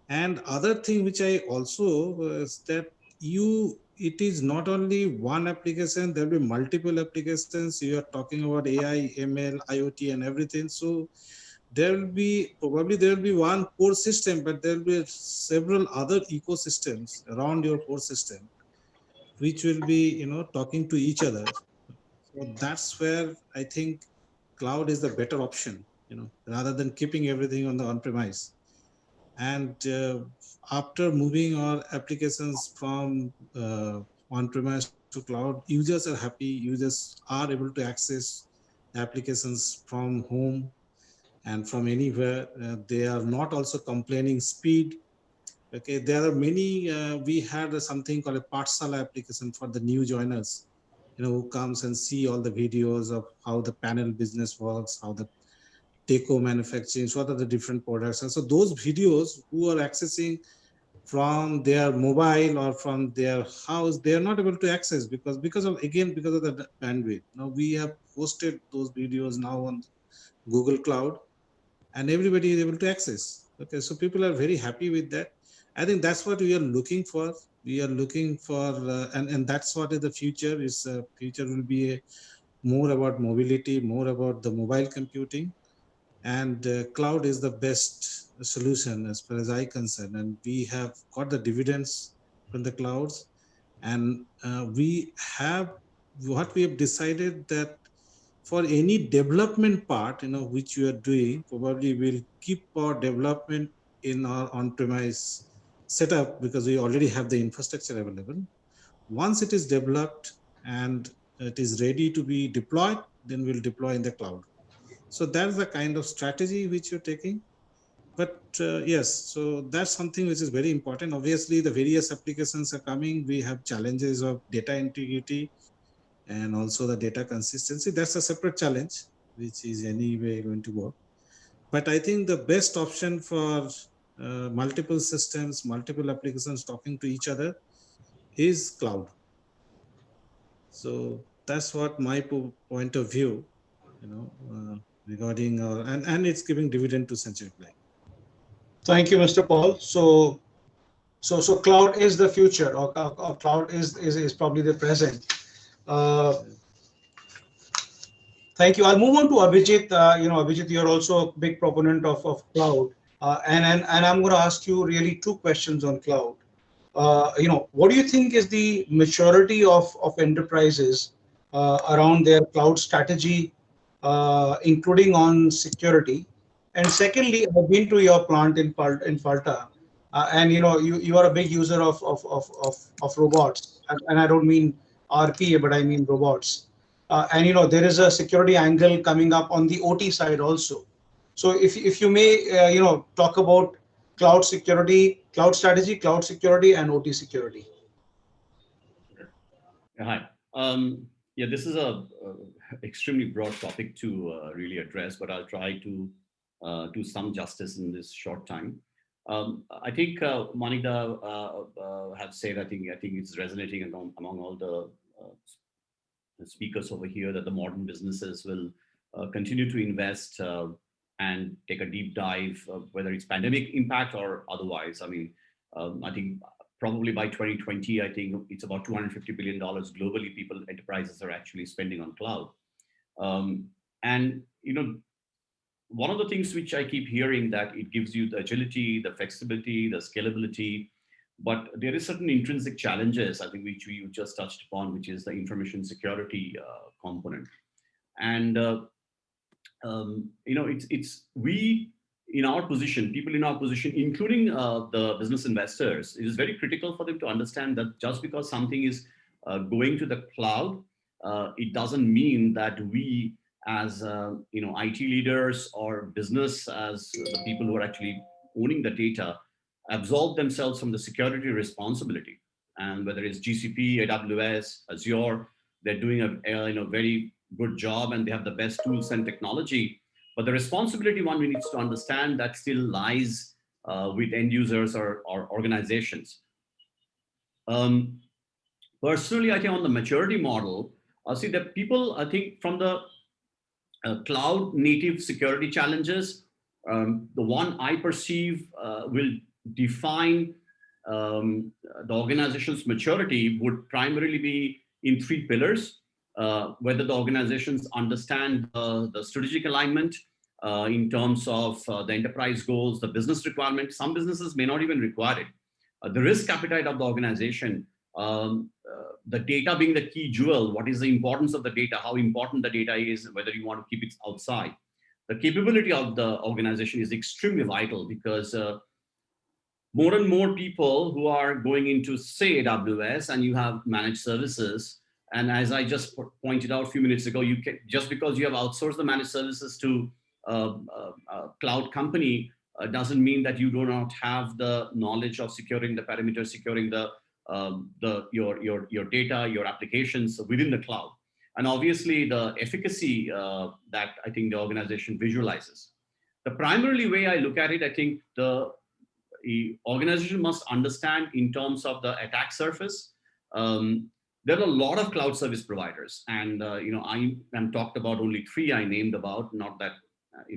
And other thing which I also is that it is not only one application, there'll be multiple applications. You are talking about AI, ML, IoT and everything. So there will be one core system, but there will be several other ecosystems around your core system, which will be, talking to each other. So that's where I think cloud is the better option, rather than keeping everything on the on-premise. And after moving our applications from on-premise to cloud, users are happy. Users are able to access applications from home and from anywhere. They are not also complaining speed. Okay, there are many. We had something called a Patsala application for the new joiners, who comes and see all the videos of how the panel business works, how the Teco manufacturing, what are the different products. And so those videos who are accessing from their mobile or from their house, they are not able to access because of the bandwidth. Now we have hosted those videos now on Google Cloud, and everybody is able to access. Okay, so people are very happy with that. I think that's what we are looking for. We are looking for, and that's what is the future is. Future will be more about mobility, more about the mobile computing. And cloud is the best solution as far as I'm concerned. And we have got the dividends from the clouds. And what we have decided that for any development part, which we are doing, probably we'll keep our development in our on-premise setup because we already have the infrastructure available. Once it is developed and it is ready to be deployed, then we'll deploy in the cloud. So that's the kind of strategy which you're taking. But yes, so that's something which is very important. Obviously, the various applications are coming. We have challenges of data integrity and also the data consistency. That's a separate challenge, which is anyway going to work. But I think the best option for multiple systems, multiple applications talking to each other is cloud. So that's what my point of view, regarding and it's giving dividend to Century Ply.
Thank you, Mr. Paul. So So cloud is the future, or cloud is probably the present. Thank you. I'll move on to Abhijit. Abhijit, you're also a big proponent of cloud, and I'm going to ask you really two questions on cloud. What do you think is the maturity of enterprises around their cloud strategy, including on security? And secondly, I've been to your plant in Falta, and you are a big user of robots, and I don't mean RPA, but I mean robots. And there is a security angle coming up on the OT side also. So if you may talk about cloud security, cloud strategy, cloud security, and OT security.
Hi. Yeah, this is a extremely broad topic to really address, but I'll try to do some justice in this short time. I think Manik have said, I think it's resonating among all the speakers over here, that the modern businesses will continue to invest and take a deep dive, whether it's pandemic impact or otherwise. I mean, I think probably by 2020, I think it's about $250 billion globally enterprises are actually spending on cloud. And, one of the things which I keep hearing, that it gives you the agility, the flexibility, the scalability, but there is certain intrinsic challenges, I think, which we just touched upon, which is the information security component. And, we in our position, people in our position, including the business investors, it is very critical for them to understand that just because something is going to the cloud, it doesn't mean that we as IT leaders or business as the people who are actually owning the data absolve themselves from the security responsibility. And whether it's GCP, AWS, Azure, they're doing a very good job, and they have the best tools and technology. But the responsibility one we need to understand that still lies with end users or organizations. Personally, I think on the maturity model, I see that people, I think from the cloud native security challenges, the one I perceive will define the organization's maturity would primarily be in three pillars. Whether the organizations understand the strategic alignment in terms of the enterprise goals, the business requirements. Some businesses may not even require it. The risk appetite of the organization, the data being the key jewel, what is the importance of the data, how important the data is, whether you want to keep it outside. The capability of the organization is extremely vital, because more and more people who are going into, say, AWS, and you have managed services. And as I just pointed out a few minutes ago, you can, just because you have outsourced the managed services to a cloud company doesn't mean that you do not have the knowledge of securing the parameters, securing your data, your applications within the cloud. And obviously the efficacy that I think the organization visualizes. The primarily way I look at it, I think the organization must understand in terms of the attack surface. There are a lot of cloud service providers, and I am talked about only three I named about, not that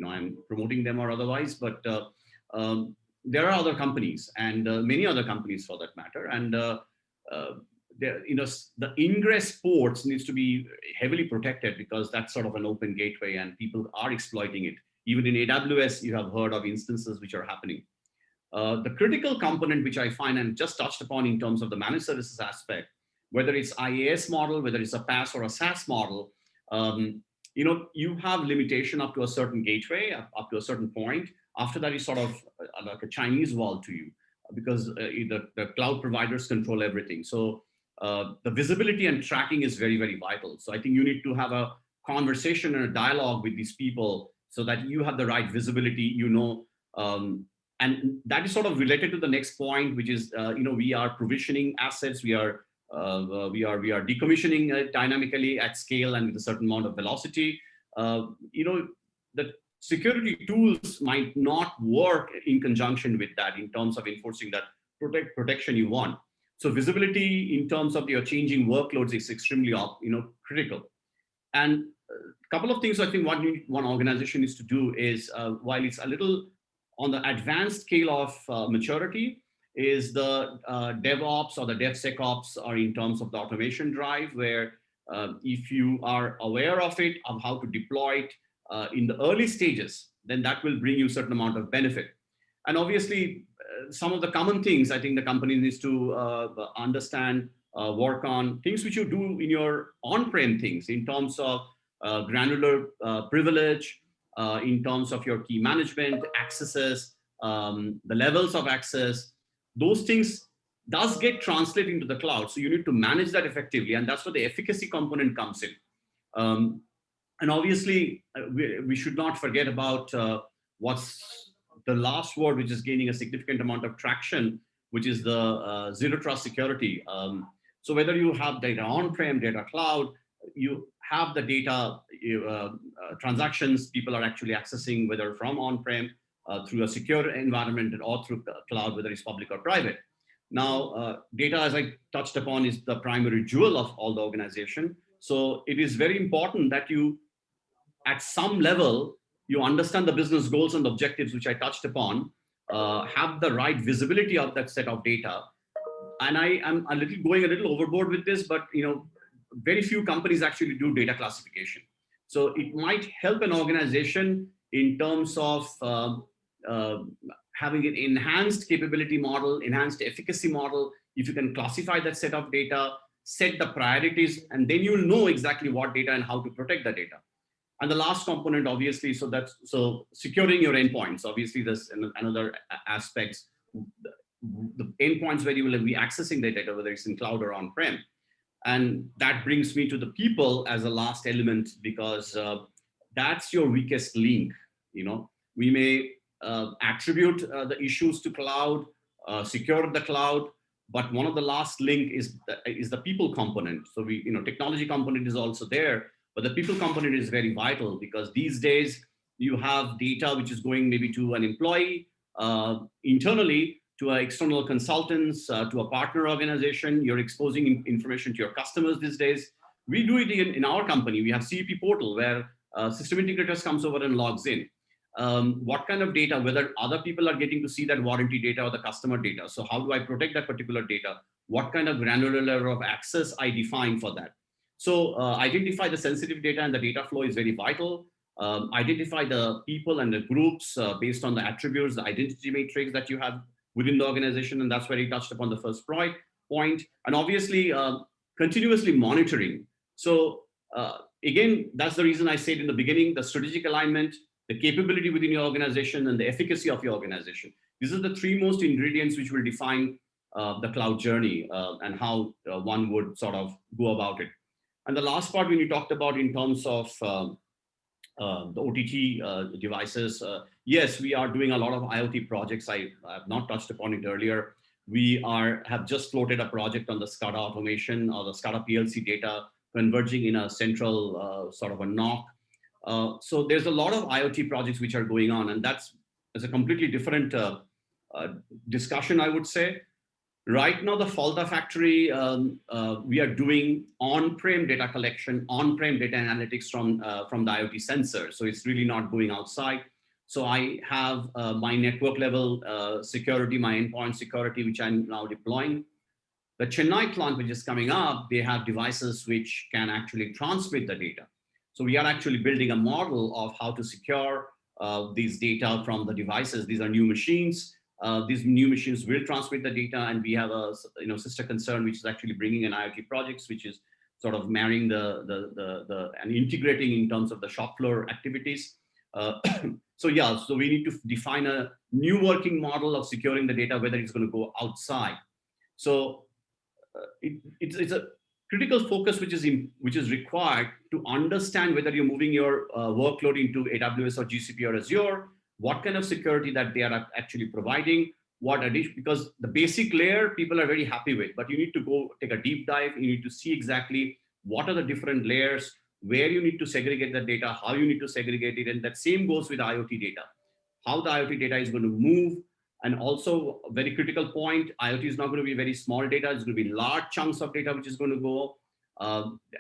I'm promoting them or otherwise, but there are other companies, and many other companies for that matter, and the ingress ports needs to be heavily protected, because that's sort of an open gateway and people are exploiting it. Even in AWS, you have heard of instances which are happening. The critical component which I find and just touched upon in terms of the managed services aspect, whether it's IaaS model, whether it's a PaaS or a SaaS model, you have limitation up to a certain gateway, up to a certain point. After that, it's sort of like a Chinese wall to you, because the cloud providers control everything. So the visibility and tracking is very, very vital. So I think you need to have a conversation and a dialogue with these people so that you have the right visibility, and that is sort of related to the next point, which is, we are provisioning assets, we are decommissioning dynamically at scale and with a certain amount of velocity. The security tools might not work in conjunction with that in terms of enforcing that protection you want. So visibility in terms of your changing workloads is extremely critical. And a couple of things I think one organization needs to do is, while it's a little on the advanced scale of maturity, is the DevOps or the DevSecOps, or in terms of the automation drive, where if you are aware of it, of how to deploy it in the early stages, then that will bring you a certain amount of benefit. And obviously, some of the common things I think the company needs to understand, work on, things which you do in your on-prem things in terms of granular privilege, in terms of your key management, accesses, the levels of access, those things does get translated into the cloud. So you need to manage that effectively. And that's where the efficacy component comes in. And obviously, we should not forget about what's the last word, which is gaining a significant amount of traction, which is the zero trust security. So whether you have data on-prem, data cloud, you have the data transactions people are actually accessing, whether from on-prem, through a secure environment, or through cloud, whether it's public or private. Now, data, as I touched upon, is the primary jewel of all the organization. So it is very important that you, at some level, you understand the business goals and objectives, which I touched upon, have the right visibility of that set of data. And I am going a little overboard with this, but very few companies actually do data classification. So it might help an organization in terms of having an enhanced capability model, enhanced efficacy model. If you can classify that set of data, set the priorities, and then you'll know exactly what data and how to protect the data. And the last component, obviously, so securing your endpoints. Obviously, there's another aspect, the endpoints where you will be accessing the data, whether it's in cloud or on-prem. And that brings me to the people as a last element, because that's your weakest link. We may attribute the issues to cloud, secure the cloud, but one of the last link is the people component. So technology component is also there, but the people component is very vital, because these days you have data which is going maybe to an employee, internally, to external consultants, to a partner organization. You're exposing information to your customers these days. We do it in our company. We have CEP portal where system integrators comes over and logs in. What kind of data, whether other people are getting to see that warranty data or the customer data. So how do I protect that particular data? What kind of granular level of access I define for that? So identify the sensitive data, and the data flow is very vital. Identify the people and the groups based on the attributes, the identity matrix that you have within the organization. And that's where he touched upon the first point. And obviously, continuously monitoring. So again, that's the reason I said in the beginning, the strategic alignment, the capability within your organization, and the efficacy of your organization. These are the three most ingredients which will define the cloud journey and how one would sort of go about it. And the last part, when you talked about in terms of the OTT devices, yes, we are doing a lot of IoT projects. I have not touched upon it earlier. We have just floated a project on the SCADA automation, or the SCADA PLC data converging in a central sort of a NOC. So there's a lot of IoT projects which are going on, and that's a completely different discussion, I would say. Right now, the Falda factory, we are doing on-prem data collection, on-prem data analytics from the IoT sensor. So it's really not going outside. So I have my network level security, my endpoint security, which I'm now deploying. The Chennai plant, which is coming up, they have devices which can actually transmit the data. So we are actually building a model of how to secure these data from the devices. These are new machines. These new machines will transmit the data, and we have a sister concern which is actually bringing an IoT projects, which is sort of marrying and integrating in terms of the shop floor activities. So we need to define a new working model of securing the data, whether it's going to go outside. So it's a critical focus which is required to understand whether you're moving your workload into AWS or GCP or Azure, what kind of security that they are actually providing, what addition, because the basic layer people are very happy with, but you need to go take a deep dive. You need to see exactly what are the different layers, where you need to segregate the data, how you need to segregate it. And that same goes with IoT data, how the IoT data is going to move. And also a very critical point, IoT is not going to be very small data. It's going to be large chunks of data which is going to go.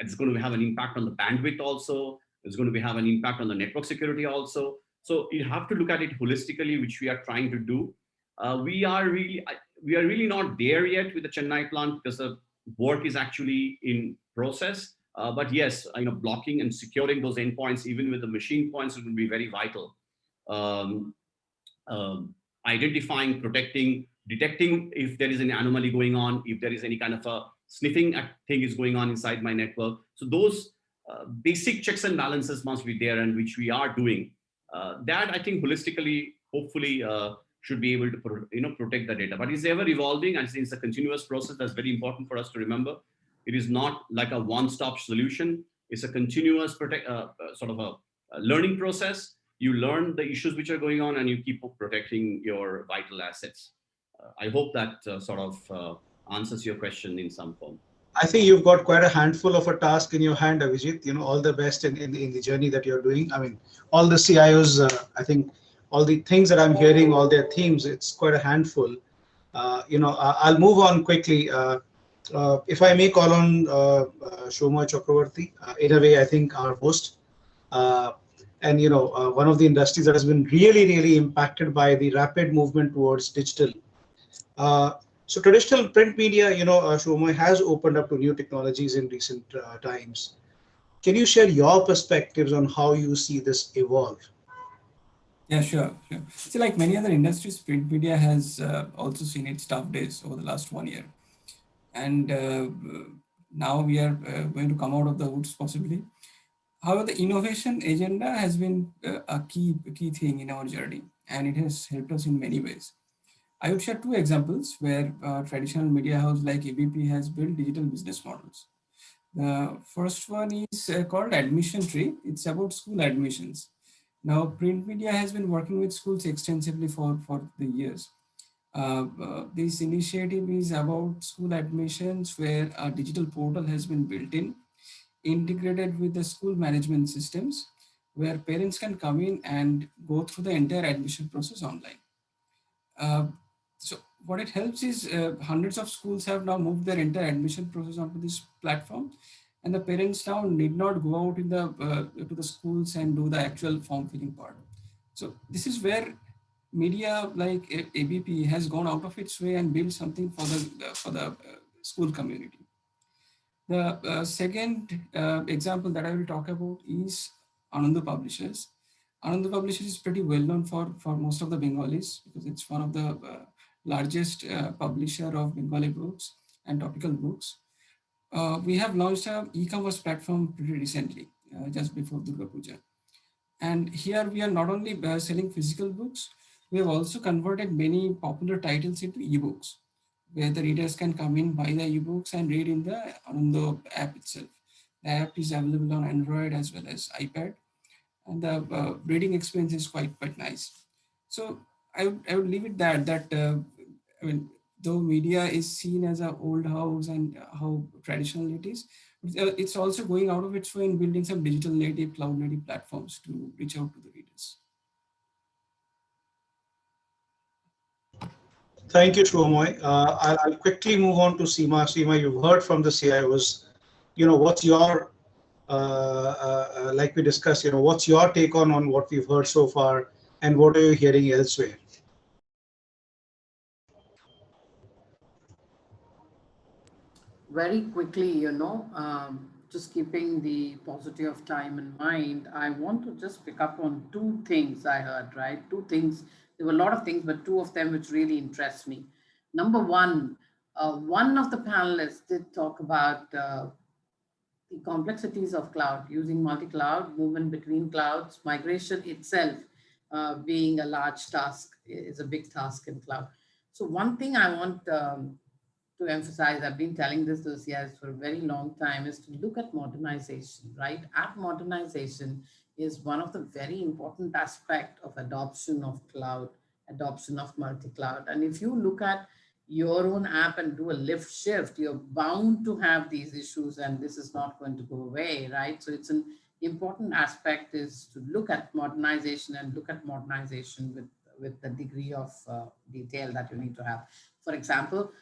It's going to have an impact on the bandwidth also. It's going to have an impact on the network security also. So you have to look at it holistically, which we are trying to do. We are really, we are really not there yet with the Chennai plant because the work is actually in process. But yes, blocking and securing those endpoints, even with the machine points, will be very vital. Um, Identifying, protecting, detecting if there is an anomaly going on, if there is any kind of a sniffing thing is going on inside my network. So those basic checks and balances must be there, and which we are doing. That I think holistically, hopefully, should be able to protect the data. But it's ever evolving, and it's a continuous process. That's very important for us to remember. It is not like a one-stop solution. It's a continuous sort of a learning process. You learn the issues which are going on, and you keep protecting your vital assets. I hope that sort of answers your question in some form.
I think you've got quite a handful of a task in your hand, Abhijit. All the best in the journey that you're doing. I mean, all the CIOs, I think all the things that I'm hearing, all their themes, it's quite a handful. I'll move on quickly. If I may call on Subhamoy Chakraborti, in a way, I think our host. And one of the industries that has been really, really impacted by the rapid movement towards digital. So traditional print media, Subhamoy, has opened up to new technologies in recent times. Can you share your perspectives on how you see this evolve?
Yeah, sure. See, like many other industries, print media has also seen its tough days over the last 1 year. And now we are going to come out of the woods possibly. However, the innovation agenda has been a key thing in our journey, and it has helped us in many ways. I would share two examples where traditional media house like ABP has built digital business models. The first one is called Admission Tree. It's about school admissions. Now, print media has been working with schools extensively for the years. This initiative is about school admissions where a digital portal has been built in, integrated with the school management systems, where parents can come in and go through the entire admission process online. So what it helps is hundreds of schools have now moved their entire admission process onto this platform, and the parents now need not go out in to the schools and do the actual form filling part. So this is where media like ABP has gone out of its way and built something for the school community. The second example that I will talk about is Ananda Publishers. Ananda Publishers is pretty well known for most of the Bengalis because it's one of the largest publisher of Bengali books and topical books. We have launched an e-commerce platform pretty recently, just before Durga Puja. And here we are not only selling physical books, we have also converted many popular titles into ebooks, where the readers can come in, buy the ebooks and read in the Ananda app itself. The app is available on Android as well as iPad, and the reading experience is quite nice. So I would leave it that I mean, though media is seen as an old house and how traditional it is, it's also going out of its way in building some digital native, cloud native platforms to reach out to the readers.
Thank you, Subhamoy. I'll quickly move on to Seema. Seema, you've heard from the CIOs. What's your, like we discussed, what's your take on what we've heard so far, and what are you hearing elsewhere?
Very quickly, just keeping the paucity of time in mind, I want to just pick up on two things I heard, right? Two things. There were a lot of things, but two of them which really interest me. Number one of the panelists did talk about the complexities of cloud, using multi-cloud, movement between clouds, migration itself being a large task, is a big task in cloud. So one thing I want to emphasize, I've been telling this to CIS for a very long time, is to look at modernization, right? App modernization is one of the very important aspects of adoption of cloud, adoption of multi-cloud. And if you look at your own app and do a lift shift, you're bound to have these issues, and this is not going to go away, right? So it's an important aspect is to look at modernization and look at modernization with the degree of detail that you need to have. For example,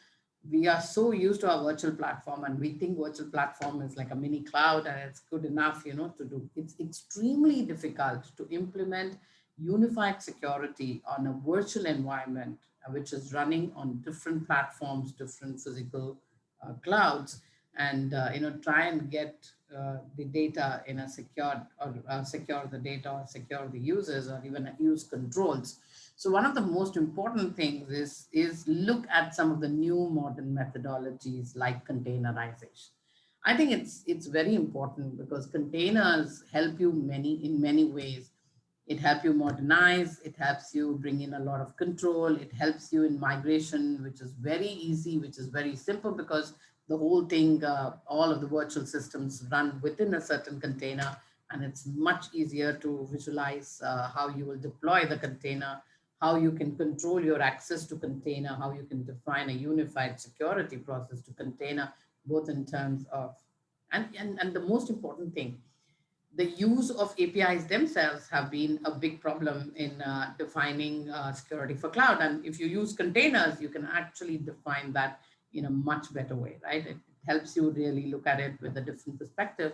we are so used to our virtual platform, and we think virtual platform is like a mini cloud and it's good enough, to do. It's extremely difficult to implement unified security on a virtual environment, which is running on different platforms, different physical clouds, and try and get the data in a secured, or secure the data, or secure the users, or even use controls. So one of the most important things is look at some of the new modern methodologies like containerization. I think it's very important because containers help you in many ways. It helps you modernize, it helps you bring in a lot of control, it helps you in migration, which is very easy, which is very simple, because the whole thing, all of the virtual systems run within a certain container, and it's much easier to visualize how you will deploy the container, how you can control your access to container, how you can define a unified security process to container, both in terms of, and the most important thing, the use of APIs themselves have been a big problem in defining security for cloud. And if you use containers, you can actually define that in a much better way, right? It helps you really look at it with a different perspective.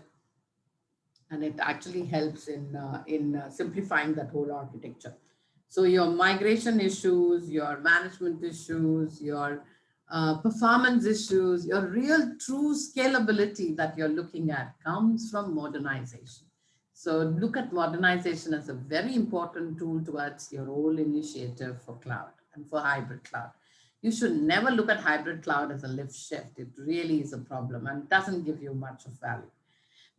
And it actually helps in simplifying that whole architecture. So your migration issues, your management issues, your performance issues, your real true scalability that you're looking at comes from modernization. So look at modernization as a very important tool towards your whole initiative for cloud and for hybrid cloud. You should never look at hybrid cloud as a lift shift. It really is a problem and doesn't give you much of value.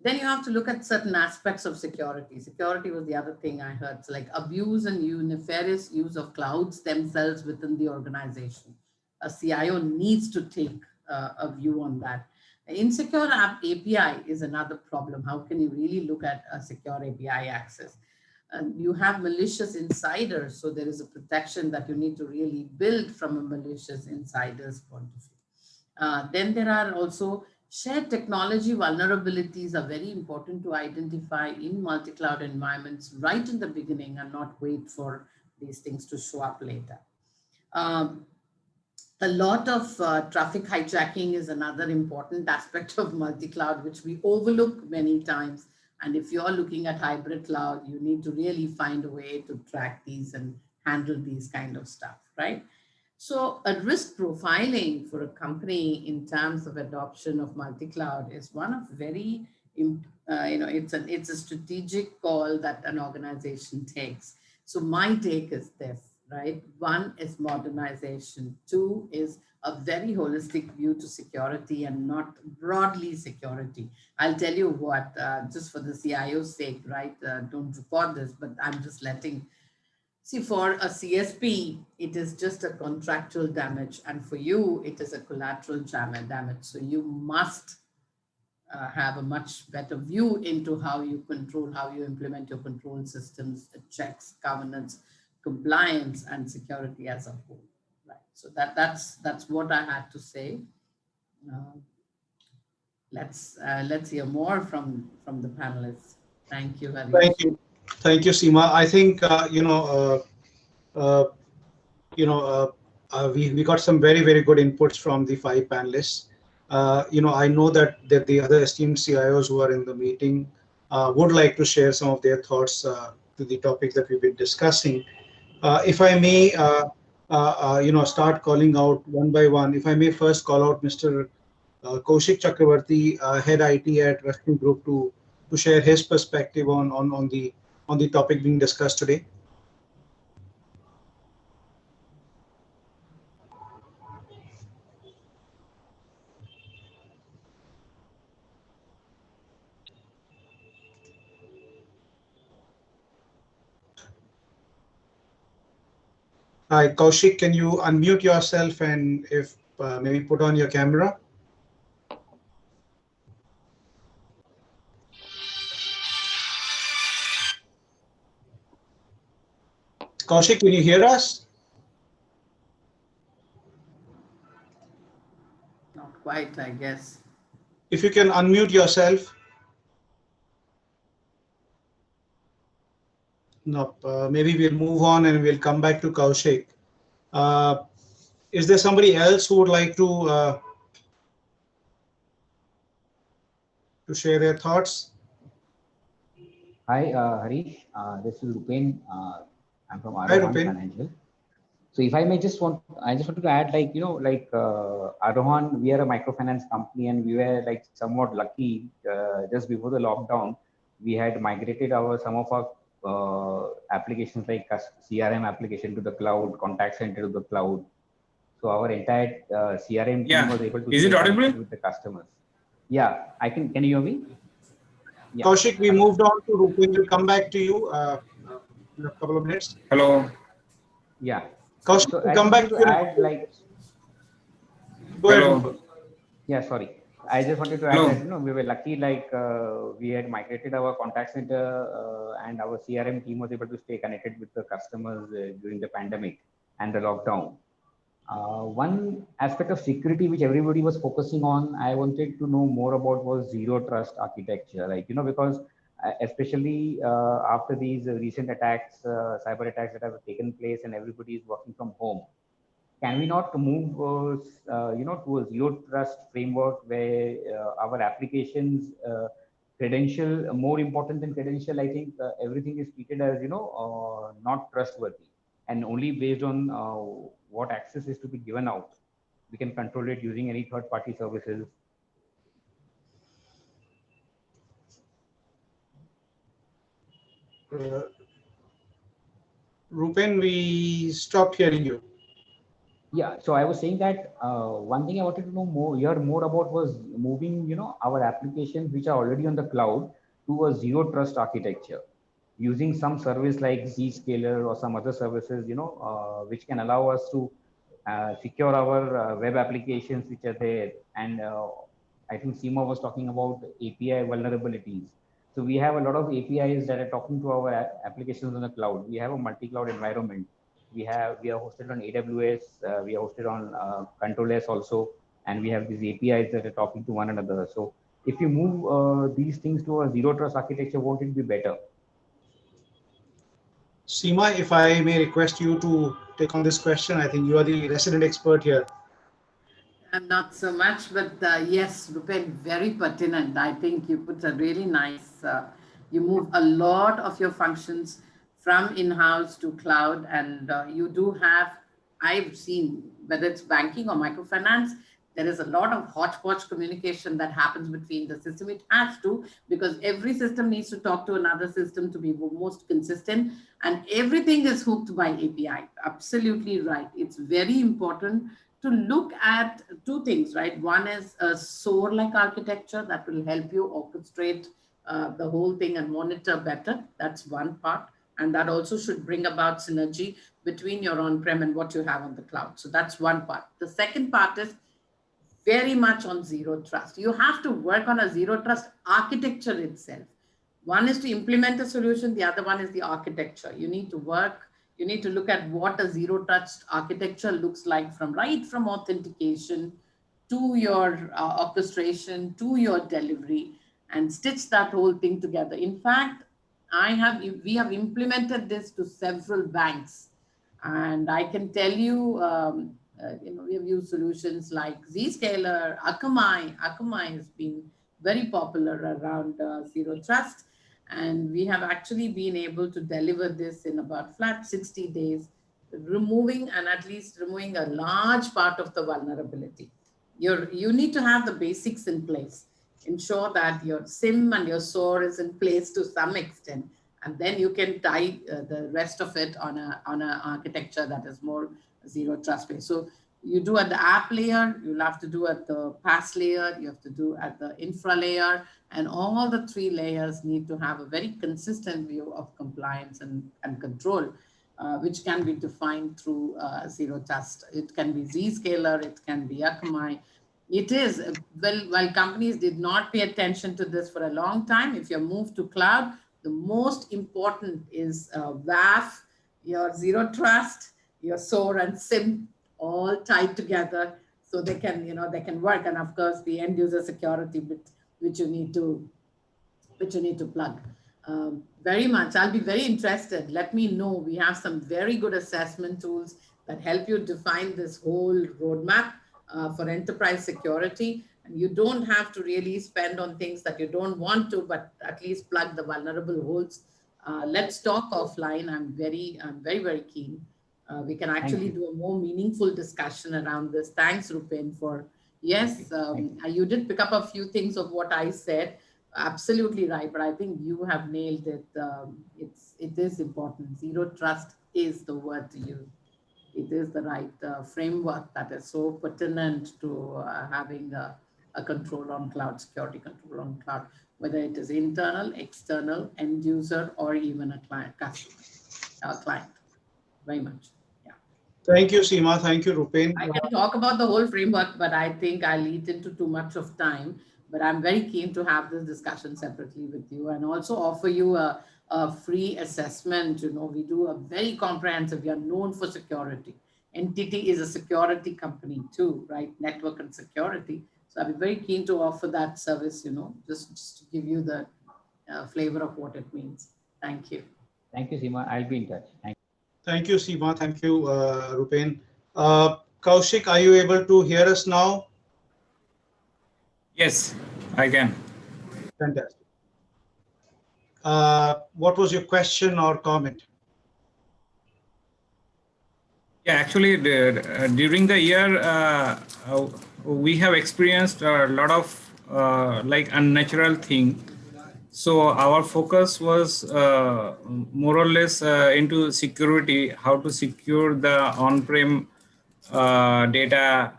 Then you have to look at certain aspects of security. Security was the other thing I heard. So like abuse and nefarious use of clouds themselves within the organization. A CIO needs to take a view on that. Insecure app API is another problem. How can you really look at a secure API access? And you have malicious insiders, so there is a protection that you need to really build from a malicious insider's point of view. Then there are also shared technology vulnerabilities are very important to identify in multi-cloud environments right in the beginning and not wait for these things to show up later. A lot of traffic hijacking is another important aspect of multi-cloud, which we overlook many times. And if you're looking at hybrid cloud, you need to really find a way to track these and handle these kind of stuff, right? So a risk profiling for a company in terms of adoption of multi-cloud is one of very, it's a strategic call that an organization takes. So my take is this, right? One is modernization. Two is a very holistic view to security and not broadly security. I'll tell you what, just for the CIO's sake, right? Don't record this, but I'm just letting. See, for a CSP, it is just a contractual damage. And for you, it is a collateral damage. So you must have a much better view into how you control, how you implement your control systems, checks, governance, compliance, and security as a whole. Right. So that's what I had to say. Let's hear more from the panelists. Thank you, Harish.
Thank you, Seema. I think we got some very good inputs from the 5 panelists. I know that the other esteemed CIOs who are in the meeting would like to share some of their thoughts to the topics that we've been discussing. If I may, start calling out one by one. If I may first call out Mr. Kaushik Chakraborti, head IT at Western Group, to share his perspective on the topic being discussed today. Hi, Kaushik, can you unmute yourself and if maybe put on your camera? Kaushik, can you hear us?
Not quite, I guess.
If you can unmute yourself. No, maybe we'll move on and we'll come back to Kaushik. Is there somebody else who would like to share their thoughts?
Hi, Harish. This is Rupen. I'm from
Hi, Rupen.
Financial. So if I may I just wanted to add, like, Arohan, we are a microfinance company, and we were like somewhat lucky. Just before the lockdown, we had migrated some of our applications like CRM application to the cloud, contact center to the cloud. So our entire CRM team was able to
Is
stay
it audible
connected with the customers. Yeah, I can. Can you hear me? Yeah.
Kaushik, we moved on to Rupen. We'll come back to you in a couple of minutes.
Hello.
Yeah.
Kaushik,
So
we'll
I
come back
wanted
to
to
you.
add, like,
Go ahead,
Hello.
Rupen.
yeah, sorry. I just wanted to add
Hello.
that, we were lucky, like we had migrated our contact center and our CRM team was able to stay connected with the customers during the pandemic and the lockdown. One aspect of security which everybody was focusing on, I wanted to know more about, was zero trust architecture. Like, because especially after these recent attacks, cyber attacks that have taken place, and everybody is working from home, can we not move, to a zero trust framework where our applications credential more important than credential? I think everything is treated as, not trustworthy, and only based on what access is to be given out, we can control it using any third-party services.
Rupen, we stopped hearing you.
Yeah, so I was saying that one thing I wanted to hear more about was moving, our applications which are already on the cloud to a zero trust architecture, using some service like Zscaler or some other services, which can allow us to secure our web applications which are there. And I think Seema was talking about API vulnerabilities. So we have a lot of APIs that are talking to our applications on the cloud. We have a multi-cloud environment. We are hosted on AWS, we are hosted on ControlS also, and we have these APIs that are talking to one another. So if you move these things to a zero trust architecture, won't it be better?
Seema, if I may request you to take on this question, I think you are the resident expert here.
Not so much, but yes, Rupen, very pertinent. I think you put a really nice, you move a lot of your functions from in-house to cloud, and you do have, I've seen, whether it's banking or microfinance, there is a lot of hodgepodge communication that happens between the system. It has to, because every system needs to talk to another system to be most consistent, and everything is hooked by API. Absolutely right. It's very important to look at two things, right? One is a SOAR-like architecture that will help you orchestrate the whole thing and monitor better. That's one part. And that also should bring about synergy between your on-prem and what you have on the cloud. So that's one part. The second part is very much on zero trust. You have to work on a zero trust architecture itself. One is to implement a solution. The other one is the architecture. You need to look at what a zero trust architecture looks like, from authentication to your orchestration to your delivery, and stitch that whole thing together. In fact, we have implemented this to several banks, and I can tell you, we have used solutions like Zscaler, Akamai. Akamai has been very popular around zero trust. And we have actually been able to deliver this in about flat 60 days, removing a large part of the vulnerability. You need to have the basics in place. Ensure that your SIM and your SOAR is in place to some extent, and then you can tie the rest of it on an architecture that is more zero trust based. So you do at the app layer, you'll have to do at the PaaS layer, you have to do at the infra layer, and all the three layers need to have a very consistent view of compliance and control, which can be defined through zero trust. It can be Zscaler, it can be Akamai. It is, while companies did not pay attention to this for a long time, if you move to cloud, the most important is WAF, your zero trust, your SOAR and SIM, all tied together so they can work. And of course, the end user security bit, which you need to plug. Very much. I'll be very interested. Let me know. We have some very good assessment tools that help you define this whole roadmap for enterprise security. And you don't have to really spend on things that you don't want to, but at least plug the vulnerable holes. Let's talk offline. I'm very, very keen. We can actually do a more meaningful discussion around this. Thanks, Rupen, for, yes, you did pick up a few things of what I said. Absolutely right, but I think you have nailed it. It is important. Zero trust is the word to use. It is the right framework that is so pertinent to having a control on cloud, security control on cloud, whether it is internal, external, end user, or even a client, client. Very much. Yeah.
Thank you, Seema. Thank you, Rupen.
I can talk about the whole framework, but I think I'll eat into too much of time. But I'm very keen to have this discussion separately with you and also offer you a free assessment. You know, we do a very comprehensive, we are known for security. NTT is a security company too, right? Network and security. So I'll be very keen to offer that service, you know, just to give you the flavor of what it means. Thank you.
Thank you, Seema. I'll be in touch.
Thank you, Seema. Thank you, Rupen. Kaushik, are you able to hear us now?
Yes, I can.
Fantastic. What was your question or comment?
Yeah, actually, during the year, we have experienced a lot of like unnatural thing. So our focus was more or less into security, how to secure the on-prem data,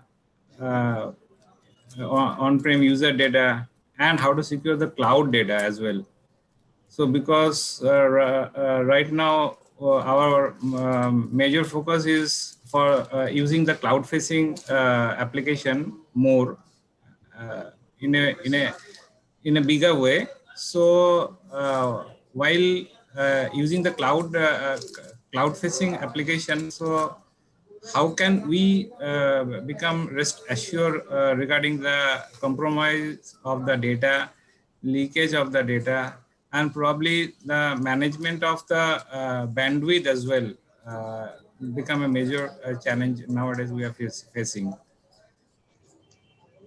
on-prem user data, and how to secure the cloud data as well. So because right now our major focus is for using the cloud-facing application more in a bigger way. So while using the cloud-facing application, so how can we become rest assured regarding the compromise of the data, leakage of the data, and probably the management of the bandwidth as well become a major challenge nowadays we are facing.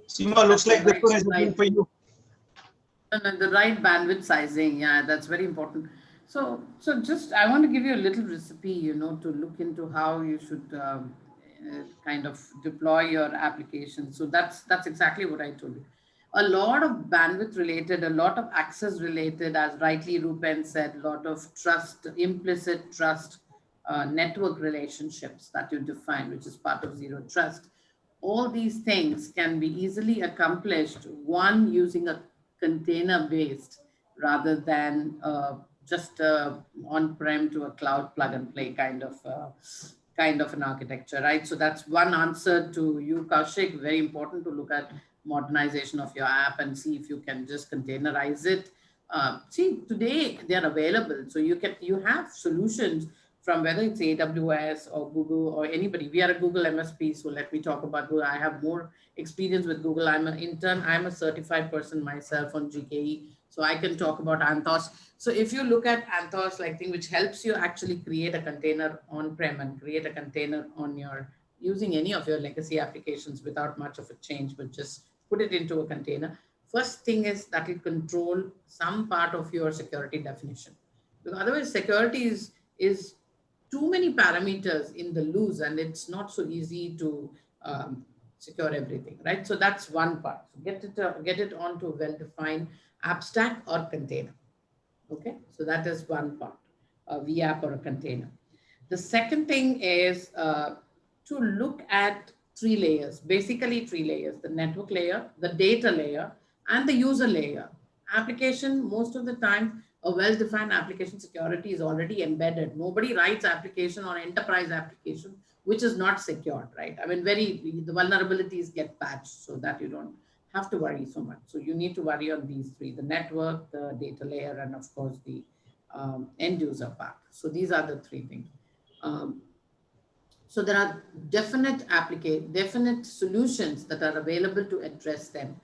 Seema, looks like this one is again for you.
The right bandwidth sizing, yeah, that's very important. So just, I want to give you a little recipe, you know, to look into how you should kind of deploy your application. So that's exactly what I told you. A lot of bandwidth related, a lot of access related, as rightly Rupen said, a lot of trust, implicit trust, network relationships that you define, which is part of zero trust. All these things can be easily accomplished, one, using a container based rather than just on-prem to a cloud plug and play kind of an architecture, right? So that's one answer to you, Kaushik. Very important to look at modernization of your app and see if you can just containerize it. See, today they're available. So you have solutions from whether it's AWS or Google or anybody. We are a Google MSP, so let me talk about Google. I have more experience with Google. I'm an intern. I'm a certified person myself on GKE, so I can talk about Anthos. So if you look at Anthos, like thing which helps you actually create a container on-prem and create a container on your, using any of your legacy applications without much of a change, but just put it into a container. First thing is that it control some part of your security definition. Because otherwise security is too many parameters in the loose and it's not so easy to secure everything, right? So that's one part. So get it onto a well-defined app stack or container. Okay, so that is one part, a VApp or a container. The second thing is to look at three layers, basically three layers: the network layer, the data layer, and the user layer. Application, most of the time, a well-defined application security is already embedded. Nobody writes application or enterprise application which is not secured, right? I mean, the vulnerabilities get patched so that you don't have to worry so much. So you need to worry on these three: the network, the data layer, and of course the end user part. So these are the three things. So there are definite solutions that are available to address them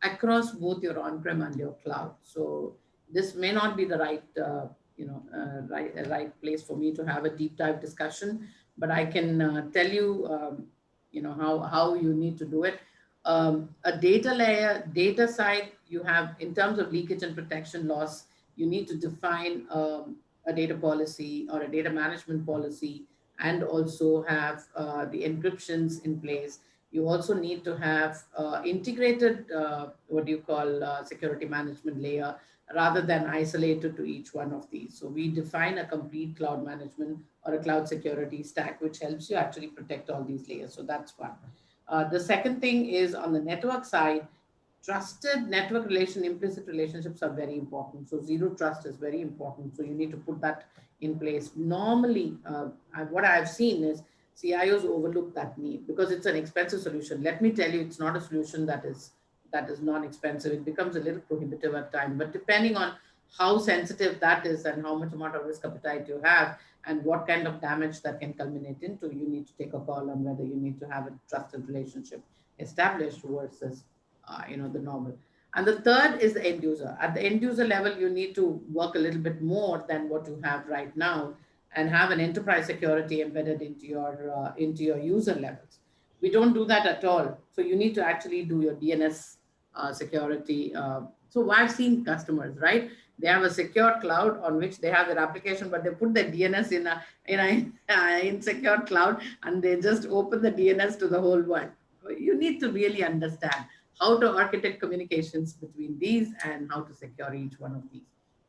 across both your on-prem and your cloud. So this may not be the right, right place for me to have a deep dive discussion, but I can tell you, how you need to do it. A data layer, data side, you have, in terms of leakage and protection loss, you need to define a data policy or a data management policy and also have the encryptions in place. You also need to have integrated, security management layer rather than isolated to each one of these. So we define a complete cloud management or a cloud security stack, which helps you actually protect all these layers. So that's one. The second thing is on the network side, trusted network implicit relationships are very important. So zero trust is very important. So you need to put that in place. Normally, what I've seen is CIOs overlook that need because it's an expensive solution. Let me tell you, it's not a solution that is non-expensive. It becomes a little prohibitive at times, but depending on how sensitive that is and how much amount of risk appetite you have and what kind of damage that can culminate into, you need to take a call on whether you need to have a trusted relationship established versus the normal. And the third is the end user. At the end user level, you need to work a little bit more than what you have right now and have an enterprise security embedded into your user levels. We don't do that at all. So you need to actually do your DNS security. So I've seen customers, right? They have a secure cloud on which they have their application, but they put their DNS in a insecure cloud and they just open the DNS to the whole world. You need to really understand how to architect communications between these and how to secure each one of these.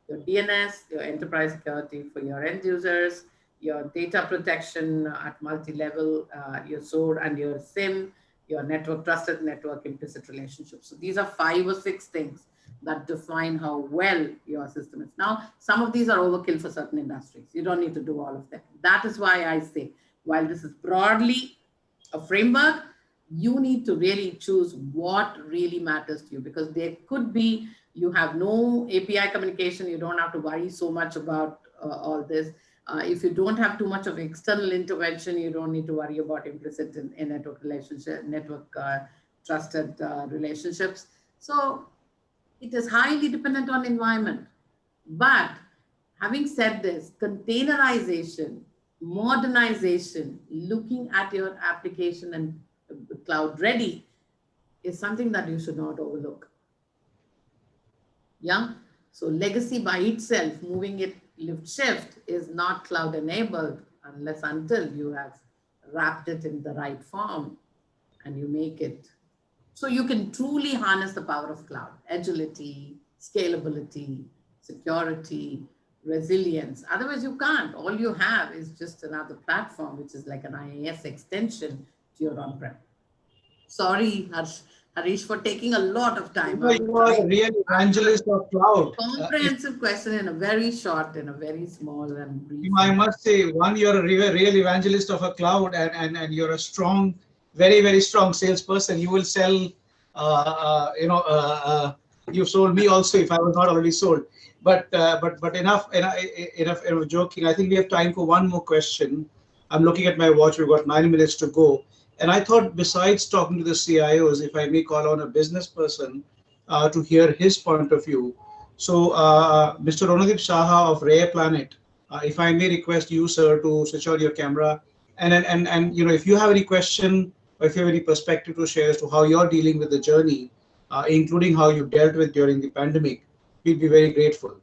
Your DNS, your enterprise security for your end users, your data protection at multi-level, your SOAR and your SIM, your network, trusted network implicit relationships. So these are 5 or 6 things that define how well your system is. Now, some of these are overkill for certain industries. You don't need to do all of them. That is why I say, while this is broadly a framework, you need to really choose what really matters to you, because there could be, you have no API communication, you don't have to worry so much about all this. If you don't have too much of external intervention, you don't need to worry about implicit in network relationship, trusted relationships. So it is highly dependent on environment. But having said this, containerization, modernization, looking at your application and cloud ready is something that you should not overlook. Yeah. So legacy by itself, moving it lift shift is not cloud enabled unless until you have wrapped it in the right form and you make it so you can truly harness the power of cloud, agility, scalability, security, resilience. Otherwise you can't. All you have is just another platform, which is like an IaaS extension to your on-prem. Sorry, Harish, for taking a lot of time.
You are a real evangelist of cloud.
Comprehensive question in a very short, in a very small and brief.
I must say, one, you're a real evangelist of a cloud, and you're a strong, very, very strong salesperson. You will sell, you've sold me also if I was not already sold. But enough joking. I think we have time for one more question. I'm looking at my watch. We've got 9 minutes to go. And I thought, besides talking to the CIOs, if I may call on a business person to hear his point of view. So, Mr. Ronadip Saha of Rare Planet, if I may request you, sir, to switch on your camera, and if you have any question or if you have any perspective to share as to how you're dealing with the journey, including how you dealt with during the pandemic, we'd be very grateful.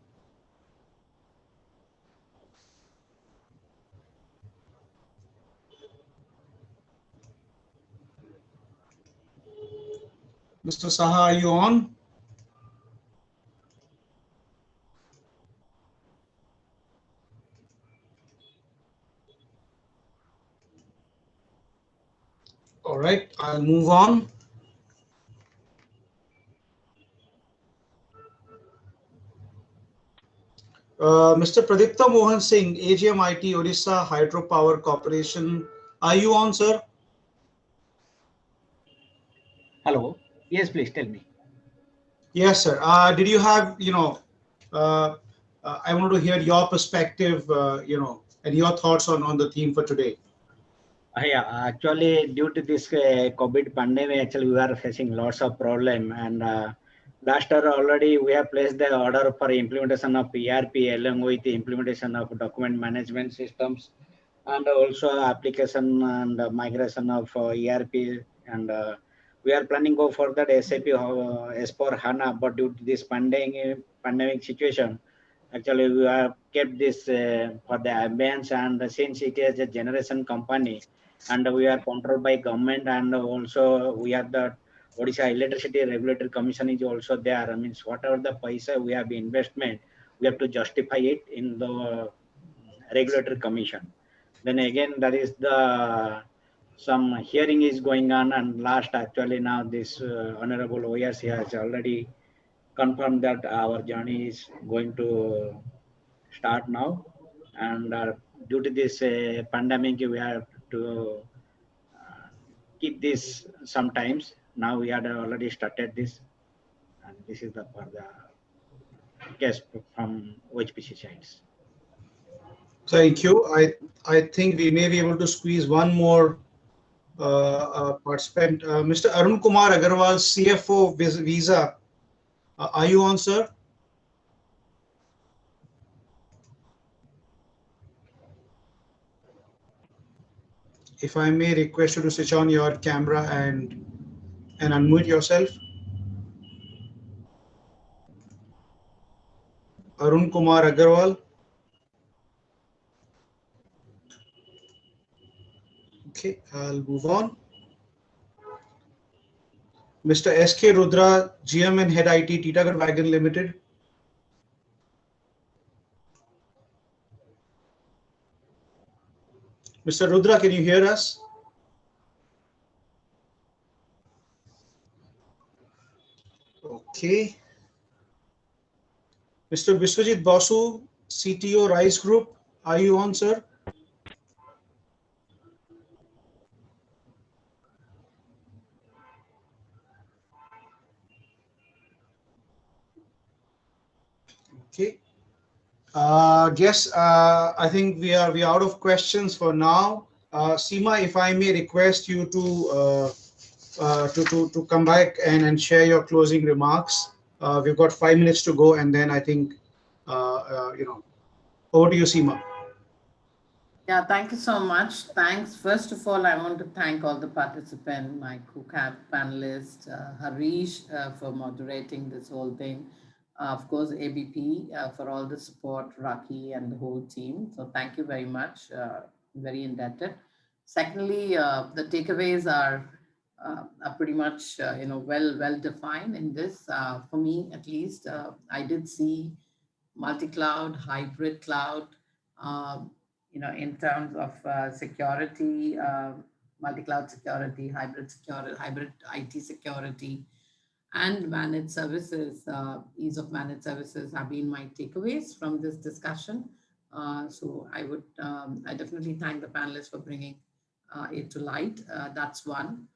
Mr. Saha, are you on? All right, I'll move on. Mr. Pradipta Mohan Singh, AGM IT Odisha Hydropower Corporation. Are you on, sir?
Hello. Yes, please tell me.
Yes, sir. Did you have, I want to hear your perspective, and your thoughts on the theme for today.
Yeah, actually, due to this COVID pandemic, actually, we are facing lots of problem. And last year already, we have placed the order for implementation of ERP along with the implementation of document management systems, and also application and migration of ERP. And we are planning go further SAP S4 HANA, but due to this pandemic situation, Actually, we have kept this for the ambience, and since it is a generation company, and we are controlled by government, and also we have the Odisha Electricity Regulatory Commission is also there. I mean, whatever the paisa we have investment, we have to justify it in the regulatory commission. Then again, that is the some hearing is going on, and last actually now this Honorable OSC has already confirmed that our journey is going to start now, and due to this pandemic, we have to keep this sometimes. Now we had already started this, and this is the for the guest from OHPC sides.
Thank you. I think we may be able to squeeze one more participant. Mr. Arun Kumar Agarwal, CFO Visa. Are you on, sir? If I may request you to switch on your camera and unmute yourself. Arun Kumar Agarwal. Okay, I'll move on. Mr. S.K. Rudra, GM and Head IT, Titagarh Wagon Limited. Mr. Rudra, can you hear us? Okay. Mr. Biswajit Basu, CTO Rise Group. Are you on, sir? Okay. Yes, I think we are out of questions for now. Seema, if I may request you to come back and share your closing remarks. We've got 5 minutes to go, and then I think over to you, Seema.
Yeah, thank you so much. Thanks. First of all, I want to thank all the participants, my panelists, Harish for moderating this whole thing. Of course, ABP for all the support, Raki and the whole team. So thank you very much. Very indebted. Secondly, the takeaways are pretty much well defined in this. For me, at least, I did see multi-cloud, hybrid cloud. In terms of security, multi-cloud security, hybrid IT security, and managed services, ease of managed services have been my takeaways from this discussion. So I definitely thank the panelists for bringing it to light. That's one.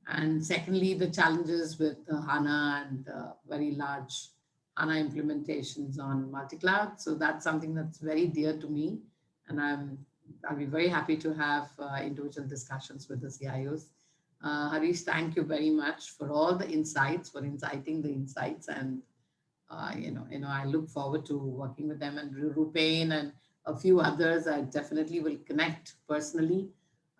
And secondly, the challenges with HANA and very large HANA implementations on multi-cloud. So that's something that's very dear to me. And I'll be very happy to have individual discussions with the CIOs. Harish, thank you very much for all the insights, for inciting the insights. And, I look forward to working with them, and Rupain and a few others. I definitely will connect personally.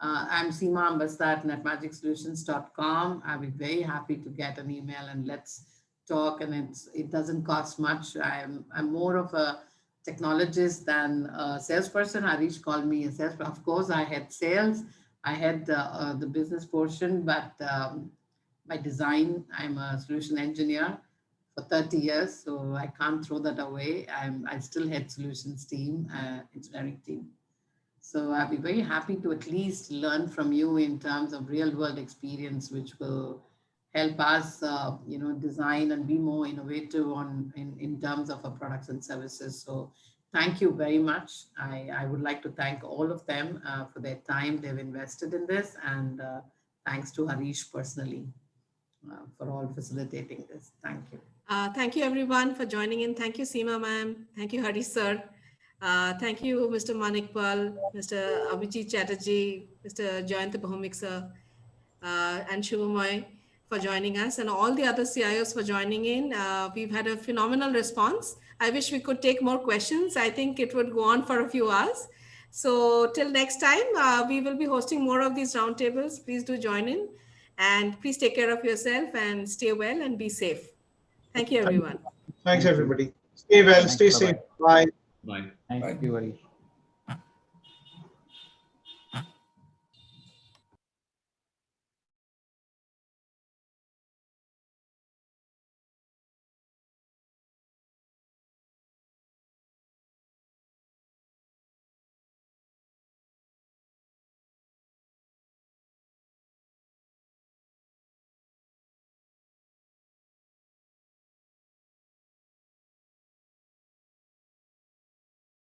I'm Seema Ambastha at netmagicsolutions.com. I'll be very happy to get an email and let's talk. And it doesn't cost much. I'm more of a technologist than a salesperson. Harish called me a salesperson. Of course, I had sales. I had the business portion, but by design, I'm a solution engineer for 30 years, so I can't throw that away. I still head solutions team, engineering team. So I'll be very happy to at least learn from you in terms of real world experience, which will help us, design and be more innovative in terms of our products and services. So thank you very much. I would like to thank all of them for their time they've invested in this, and thanks to Harish personally for all facilitating this. Thank you.
Thank you everyone for joining in. Thank you, Seema ma'am. Thank you, Harish sir. Thank you, Mr. Manik, Mr. Abhijit Chatterjee, Mr. Jayanta Bhowmik sir, and Subhamoy for joining us, and all the other CIOs for joining in. We've had a phenomenal response. I wish we could take more questions. I think it would go on for a few hours. So till next time, we will be hosting more of these roundtables. Please do join in, and please take care of yourself and stay well and be safe. Thank you, everyone.
Thanks, everybody. Stay well, stay safe. Bye.
Bye.
Thank you, Harish.